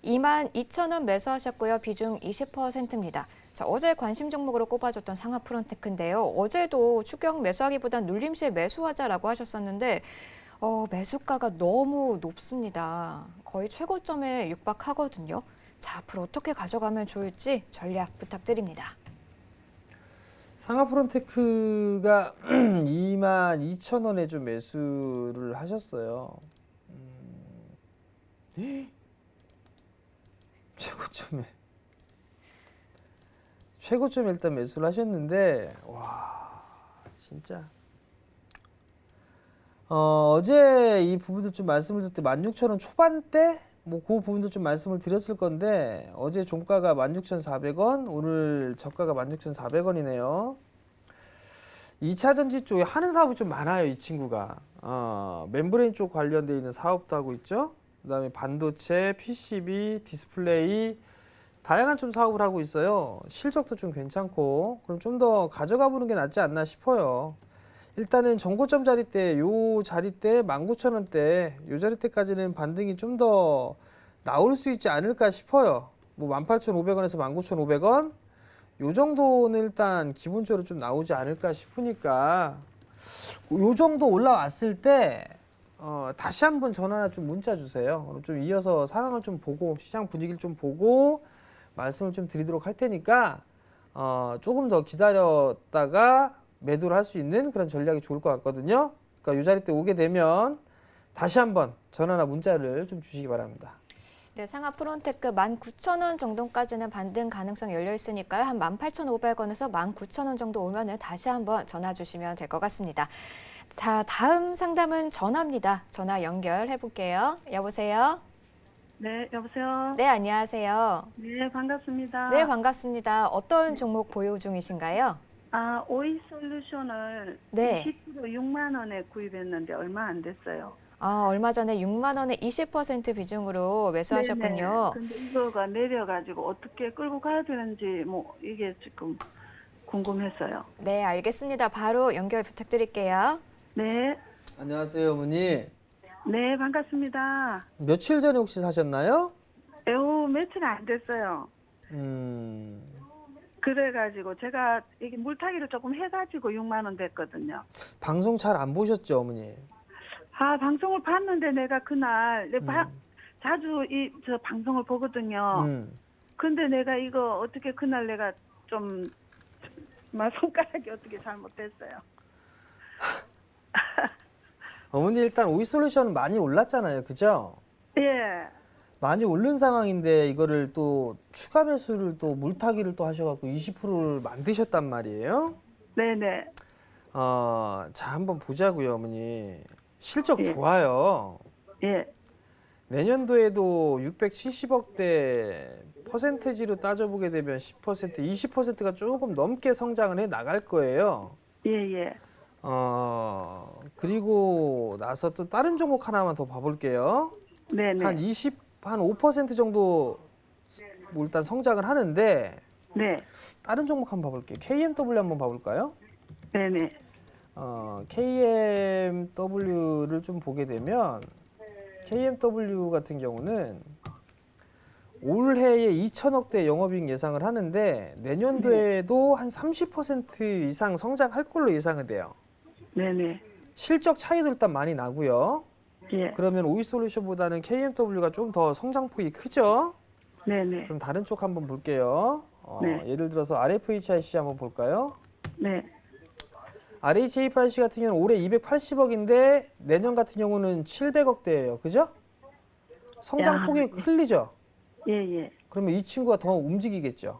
22,000원 매수하셨고요. 비중 20%입니다. 자, 어제 관심 종목으로 꼽아줬던 상하 프론테크인데요. 어제도 추격 매수하기보단 눌림 시에 매수하자라고 하셨었는데 매수가가 너무 높습니다. 거의 최고점에 육박하거든요. 자, 앞으로 어떻게 가져가면 좋을지 전략 부탁드립니다.
상하 프론테크가 22,000원에 좀 매수를 하셨어요. 최고점에 일단 매수를 하셨는데, 와 진짜 어제 이 부분도 좀 말씀을 드릴 때 16,000원 초반대 뭐 그 부분도 좀 말씀을 드렸을 건데, 어제 종가가 16,400원, 오늘 저가가 16,400원이네요. 2차 전지 쪽에 하는 사업이 좀 많아요, 이 친구가. 멤브레인 쪽 관련되어 있는 사업도 하고 있죠. 그다음에 반도체, PCB, 디스플레이 다양한 좀 사업을 하고 있어요. 실적도 좀 괜찮고, 그럼 좀 더 가져가 보는 게 낫지 않나 싶어요. 일단은 정고점 자리 때, 요 자리 때 19,000원대, 요 자리 때까지는 반등이 좀 더 나올 수 있지 않을까 싶어요. 뭐 18,500원에서 19,500원, 요 정도는 일단 기본적으로 좀 나오지 않을까 싶으니까, 요 정도 올라왔을 때 다시 한번 전화나 좀 문자 주세요. 좀 이어서 상황을 좀 보고, 시장 분위기를 좀 보고 말씀을 좀 드리도록 할 테니까 조금 더 기다렸다가 매도를 할 수 있는 그런 전략이 좋을 것 같거든요. 그러니까 이 자리 때 오게 되면 다시 한번 전화나 문자를 좀 주시기 바랍니다.
네, 상하 프론테크 19,000원 정도까지는 반등 가능성 열려 있으니까요. 한 18,500원에서 19,000원 정도 오면은 다시 한번 전화 주시면 될 것 같습니다. 자, 다음 상담은 전화입니다. 전화 연결해 볼게요. 여보세요?
네, 여보세요?
네, 안녕하세요.
네, 반갑습니다.
네, 반갑습니다. 어떤 종목 보유 중이신가요?
오이 솔루션을
네.
20kg 6만 원에 구입했는데 얼마 안 됐어요.
얼마 전에 6만 원에 20% 비중으로 매수하셨군요.
네네. 근데 이거가 내려가지고 어떻게 끌고 가야 되는지 뭐 이게 지금 궁금했어요.
네, 알겠습니다. 바로 연결 부탁드릴게요.
네,
안녕하세요, 어머니.
네, 반갑습니다.
며칠 전에 혹시 사셨나요?
며칠 안 됐어요. 그래가지고 제가 이게 물타기를 조금 해가지고 6만 원 됐거든요.
방송 잘 안 보셨죠, 어머니?
아, 방송을 봤는데 내가 그날 자주 저 방송을 보거든요. 근데 내가 이거 어떻게 그날 내가 좀 손가락이 어떻게 잘못됐어요.
어머니 일단 오이솔루션 많이 올랐잖아요, 그죠?
예.
많이 오른 상황인데 이거를 또 추가 매수를 또 물타기를 또 하셔갖고 20%를 만드셨단 말이에요.
네네.
자 한번 보자고요, 어머니. 실적
예.
좋아요.
예.
내년도에도 670억대 퍼센테지로 따져보게 되면 10%, 20%가 조금 넘게 성장을 해 나갈 거예요.
예.
그리고 나서 또 다른 종목 하나만 더 봐볼게요.
네네.
한 5% 정도 뭐 일단 성장을 하는데
네.
다른 종목 한번 봐볼게요. KMW 한번 봐볼까요?
네네.
KMW를 좀 보게 되면 KMW 같은 경우는 올해에 2천억대 영업이익 예상을 하는데 내년도에도 한 30% 이상 성장할 걸로 예상이 돼요.
네네.
실적 차이도 일단 많이 나고요.
예.
그러면 오이솔루션보다는 KMW가 좀 더 성장폭이 크죠?
네네.
그럼 다른 쪽 한번 볼게요.
네.
예를 들어서 RFHIC 한번 볼까요?
네.
RHIC 같은 경우는 올해 280억인데 내년 같은 경우는 700억대예요. 그죠? 성장폭이 클리죠?
예.
그러면 이 친구가 더 움직이겠죠.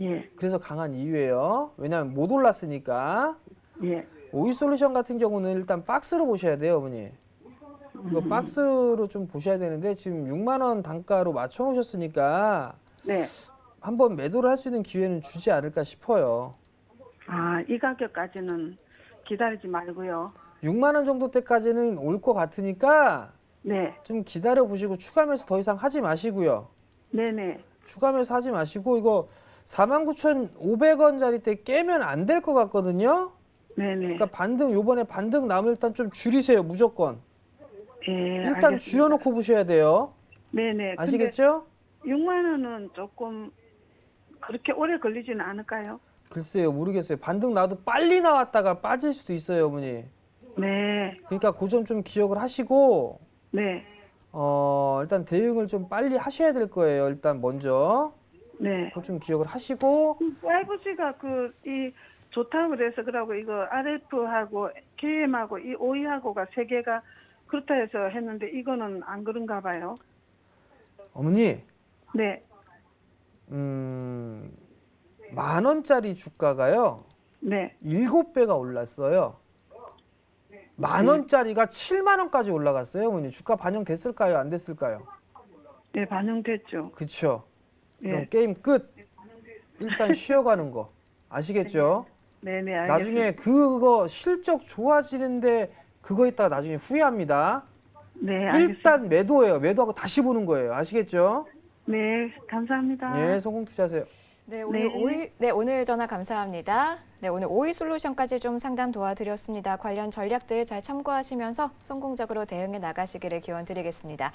예.
그래서 강한 이유예요. 왜냐하면 못 올랐으니까.
예.
오이솔루션 같은 경우는 일단 박스로 보셔야 돼요, 어머니. 이거 박스로 좀 보셔야 되는데 지금 6만 원 단가로 맞춰 놓으셨으니까
네.
한번 매도를 할 수 있는 기회는 주지 않을까 싶어요.
아, 이 가격까지는 기다리지 말고요.
6만 원 정도 때까지는 올 것 같으니까
네.
좀 기다려 보시고 추가 매수 더 이상 하지 마시고요.
네네.
추가 매수 하지 마시고 이거 49,500원짜리 때 깨면 안 될 것 같거든요.
네네.
그러니까 요번에 반등 나면 일단 좀 줄이세요, 무조건.
예.
일단
알겠습니다.
줄여놓고 보셔야 돼요.
네네.
아시겠죠?
6만 원은 조금 그렇게 오래 걸리지는 않을까요?
글쎄요, 모르겠어요. 반등 나도 빨리 나왔다가 빠질 수도 있어요, 어머니.
네.
그러니까 그 점 좀 기억을 하시고
네.
일단 대응을 좀 빨리 하셔야 될 거예요. 일단 먼저
네.
그거 좀 기억을 하시고
YFC가 이 좋다고 그래서 그러고 이거 RF하고 KM하고 이 OE하고가 세 개가 그렇다 해서 했는데 이거는 안 그런가 봐요.
어머니
네.
10,000원짜리 주가가요.
네.
7배가 올랐어요. 10,000원짜리가 7만 원까지 올라갔어요, 어머니. 주가 반영됐을까요? 안 됐을까요?
네, 반영됐죠.
그렇죠. 그럼
예.
게임 끝. 일단 쉬어가는 거. 아시겠죠?
네네, 알겠습니다.
나중에 그거 실적 좋아지는데 그거 있다가 나중에 후회합니다.
네, 알겠습니다.
일단 매도예요. 매도하고 다시 보는 거예요. 아시겠죠?
네, 감사합니다.
네, 성공 투자하세요.
네, 오늘 오늘 전화 감사합니다. 네, 오늘 오이솔루션까지 좀 상담 도와드렸습니다. 관련 전략들 잘 참고하시면서 성공적으로 대응해 나가시기를 기원드리겠습니다.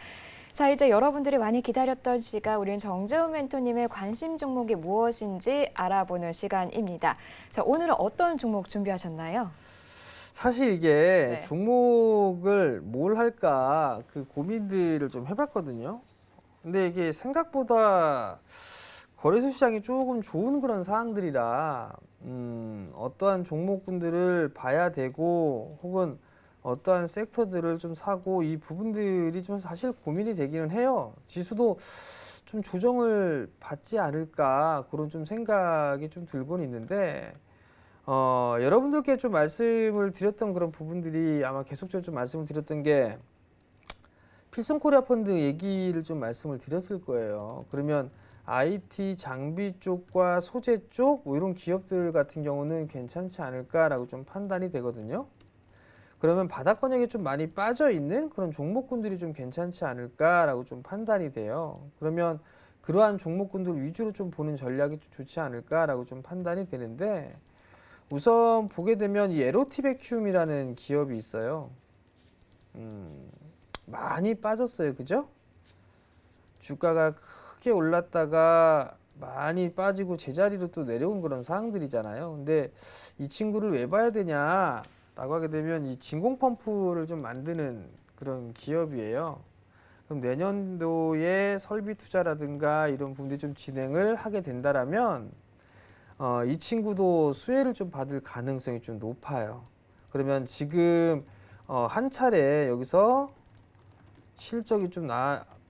자, 이제 여러분들이 많이 기다렸던 시간, 우리는 정재훈 멘토님의 관심 종목이 무엇인지 알아보는 시간입니다. 자, 오늘은 어떤 종목 준비하셨나요?
사실 이게
네.
종목을 뭘 할까 그 고민들을 좀 해봤거든요. 근데 이게 생각보다 거래소 시장이 조금 좋은 그런 상황들이라 어떠한 종목군들을 봐야 되고 혹은 어떠한 섹터들을 좀 사고 이 부분들이 좀 사실 고민이 되기는 해요. 지수도 좀 조정을 받지 않을까 그런 좀 생각이 좀 들곤 있는데 여러분들께 좀 말씀을 드렸던 그런 부분들이 아마 계속적으로 좀 말씀을 드렸던 게 필성코리아 펀드 얘기를 좀 말씀을 드렸을 거예요. 그러면 IT 장비 쪽과 소재 쪽 뭐 이런 기업들 같은 경우는 괜찮지 않을까라고 좀 판단이 되거든요. 그러면 바닥권역에 좀 많이 빠져 있는 그런 종목군들이 좀 괜찮지 않을까라고 좀 판단이 돼요. 그러면 그러한 종목군들 위주로 좀 보는 전략이 좀 좋지 않을까라고 좀 판단이 되는데 우선 보게 되면 이 에로티베큐움이라는 기업이 있어요. 많이 빠졌어요, 그죠? 주가가 크게 올랐다가 많이 빠지고 제자리로 또 내려온 그런 상황들이잖아요. 근데 이 친구를 왜 봐야 되냐라고 하게 되면 이 진공 펌프를 좀 만드는 그런 기업이에요. 그럼 내년도에 설비 투자라든가 이런 부분들이 좀 진행을 하게 된다라면 이 친구도 수혜를 좀 받을 가능성이 좀 높아요. 그러면 지금 한 차례 여기서 실적이 좀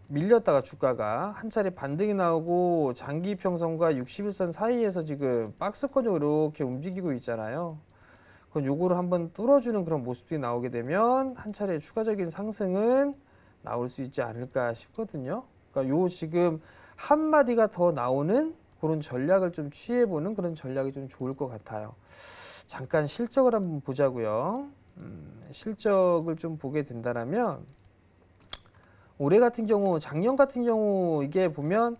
밀렸다가 주가가 한 차례 반등이 나오고 장기 평선과 61선 사이에서 지금 박스권으로 이렇게 움직이고 있잖아요. 그럼 요거를 한번 뚫어주는 그런 모습들이 나오게 되면 한 차례 추가적인 상승은 나올 수 있지 않을까 싶거든요. 그러니까 요 지금 한 마디가 더 나오는 그런 전략을 좀 취해보는 그런 전략이 좀 좋을 것 같아요. 잠깐 실적을 한번 보자고요. 실적을 좀 보게 된다면 올해 같은 경우, 작년 같은 경우 이게 보면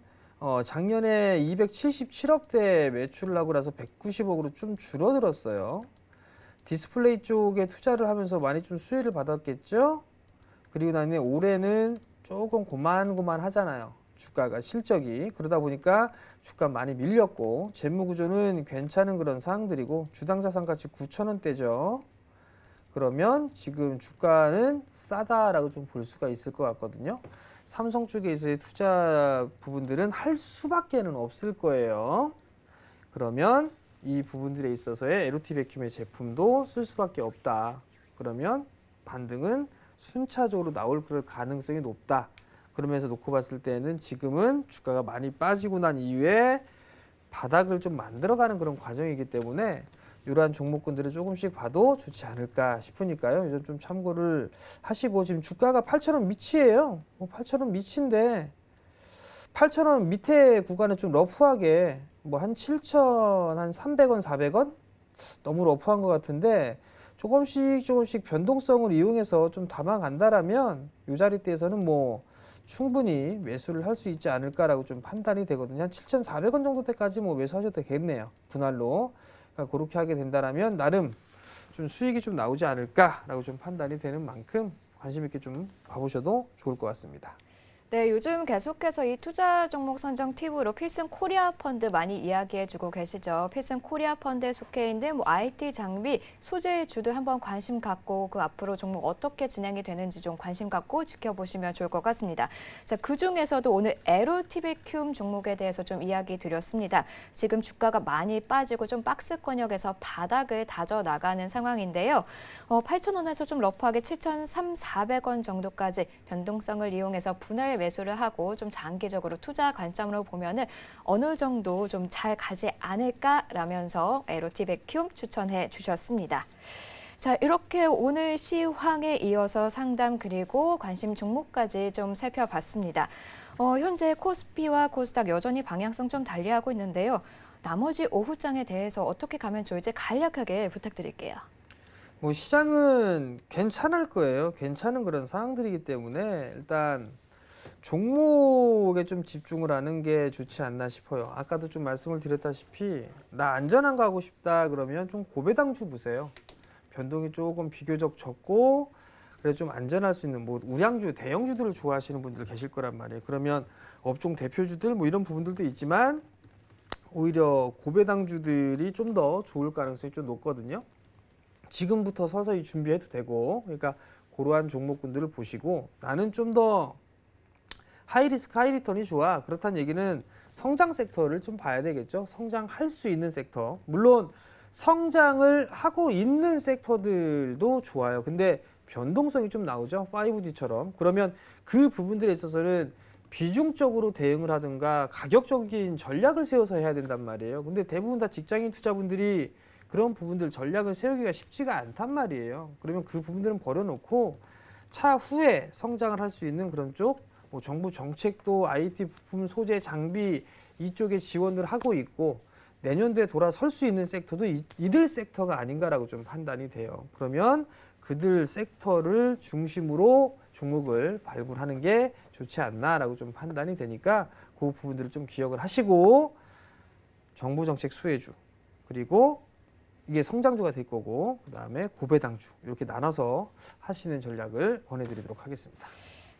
작년에 277억대 매출을 하고 나서 190억으로 좀 줄어들었어요. 디스플레이 쪽에 투자를 하면서 많이 좀 수혜를 받았겠죠. 그리고 나니 올해는 조금 고만고만 하잖아요. 주가가 실적이. 그러다 보니까 주가 많이 밀렸고 재무구조는 괜찮은 그런 상황들이고 주당자산가치 9,000원대죠. 그러면 지금 주가는 싸다라고 좀 볼 수가 있을 것 같거든요. 삼성 쪽에서의 투자 부분들은 할 수밖에는 없을 거예요. 그러면 이 부분들에 있어서의 LOT 백큐의 제품도 쓸 수밖에 없다. 그러면 반등은 순차적으로 나올 그럴 가능성이 높다. 그러면서 놓고 봤을 때는 지금은 주가가 많이 빠지고 난 이후에 바닥을 좀 만들어가는 그런 과정이기 때문에 이러한 종목군들을 조금씩 봐도 좋지 않을까 싶으니까요. 이제 좀 참고를 하시고 지금 주가가 8,000원 밑이에요. 8,000원 밑인데 8,000원 밑에 구간은 좀 러프하게 뭐 한 7,300원, 400원 너무 러프한 것 같은데 조금씩 변동성을 이용해서 좀 담아간다라면 이 자리대에서는 뭐 충분히 매수를 할 수 있지 않을까라고 좀 판단이 되거든요. 한 7,400원 정도 때까지 뭐 매수하셔도 되겠네요. 분할로. 그러니까 그렇게 하게 된다라면 나름 좀 수익이 좀 나오지 않을까라고 좀 판단이 되는 만큼 관심 있게 좀 봐보셔도 좋을 것 같습니다.
네, 요즘 계속해서 이 투자 종목 선정 팁으로 필승 코리아 펀드 많이 이야기해주고 계시죠. 필승 코리아 펀드에 속해 있는 뭐 IT 장비, 소재 주도 한번 관심 갖고 그 앞으로 종목 어떻게 진행이 되는지 좀 관심 갖고 지켜보시면 좋을 것 같습니다. 자, 그중에서도 오늘 에로티베큐 종목에 대해서 좀 이야기 드렸습니다. 지금 주가가 많이 빠지고 좀 박스권역에서 바닥을 다져 나가는 상황인데요. 8,000원에서 좀 러프하게 7,400원 정도까지 변동성을 이용해서 분할 매수를 하고 좀 장기적으로 투자 관점으로 보면은 어느 정도 좀 잘 가지 않을까라면서 에로티베큐 추천해 주셨습니다. 자, 이렇게 오늘 시황에 이어서 상담 그리고 관심 종목까지 좀 살펴봤습니다. 현재 코스피와 코스닥 여전히 방향성 좀 달리하고 있는데요. 나머지 오후장에 대해서 어떻게 가면 좋을지 간략하게 부탁드릴게요.
뭐 시장은 괜찮을 거예요. 괜찮은 그런 상황들이기 때문에 일단 종목에 좀 집중을 하는 게 좋지 않나 싶어요. 아까도 좀 말씀을 드렸다시피 나 안전한 거 하고 싶다 그러면 좀 고배당주 보세요. 변동이 조금 비교적 적고 그래서 좀 안전할 수 있는 뭐 우량주, 대형주들을 좋아하시는 분들 계실 거란 말이에요. 그러면 업종 대표주들 뭐 이런 부분들도 있지만 오히려 고배당주들이 좀 더 좋을 가능성이 좀 높거든요. 지금부터 서서히 준비해도 되고 그러니까 그러한 종목군들을 보시고 나는 좀 더 하이리스크 하이리턴이 좋아. 그렇다는 얘기는 성장 섹터를 좀 봐야 되겠죠. 성장할 수 있는 섹터. 물론 성장을 하고 있는 섹터들도 좋아요. 근데 변동성이 좀 나오죠. 5G처럼. 그러면 그 부분들에 있어서는 비중적으로 대응을 하든가 가격적인 전략을 세워서 해야 된단 말이에요. 근데 대부분 다 직장인 투자분들이 그런 부분들 전략을 세우기가 쉽지가 않단 말이에요. 그러면 그 부분들은 버려놓고 차후에 성장을 할 수 있는 그런 쪽 뭐 정부 정책도 IT 부품 소재 장비 이쪽에 지원을 하고 있고 내년도에 돌아설 수 있는 섹터도 이들 섹터가 아닌가라고 좀 판단이 돼요. 그러면 그들 섹터를 중심으로 종목을 발굴하는 게 좋지 않나라고 좀 판단이 되니까 그 부분들을 좀 기억을 하시고 정부 정책 수혜주 그리고 이게 성장주가 될 거고 그다음에 고배당주 이렇게 나눠서 하시는 전략을 권해드리도록 하겠습니다.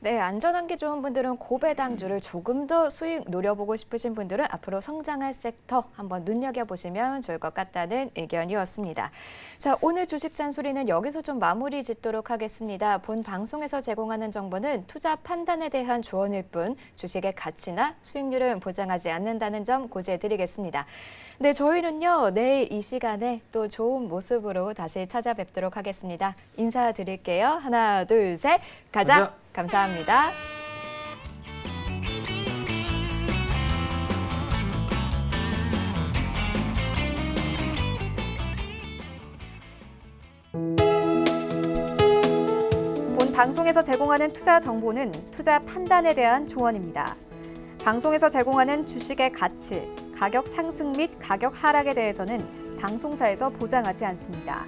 네, 안전한 게 좋은 분들은 고배당주를 조금 더 수익 노려보고 싶으신 분들은 앞으로 성장할 섹터 한번 눈여겨보시면 좋을 것 같다는 의견이었습니다. 자, 오늘 주식 잔소리는 여기서 좀 마무리 짓도록 하겠습니다. 본 방송에서 제공하는 정보는 투자 판단에 대한 조언일 뿐 주식의 가치나 수익률은 보장하지 않는다는 점 고지해드리겠습니다. 네, 저희는요, 내일 이 시간에 또 좋은 모습으로 다시 찾아뵙도록 하겠습니다. 인사드릴게요. 하나, 둘, 셋, 가자! 감사합니다. 본 방송에서 제공하는 투자 정보는 투자 판단에 대한 조언입니다. 방송에서 제공하는 주식의 가치, 가격 상승 및 가격 하락에 대해서는 방송사에서 보장하지 않습니다.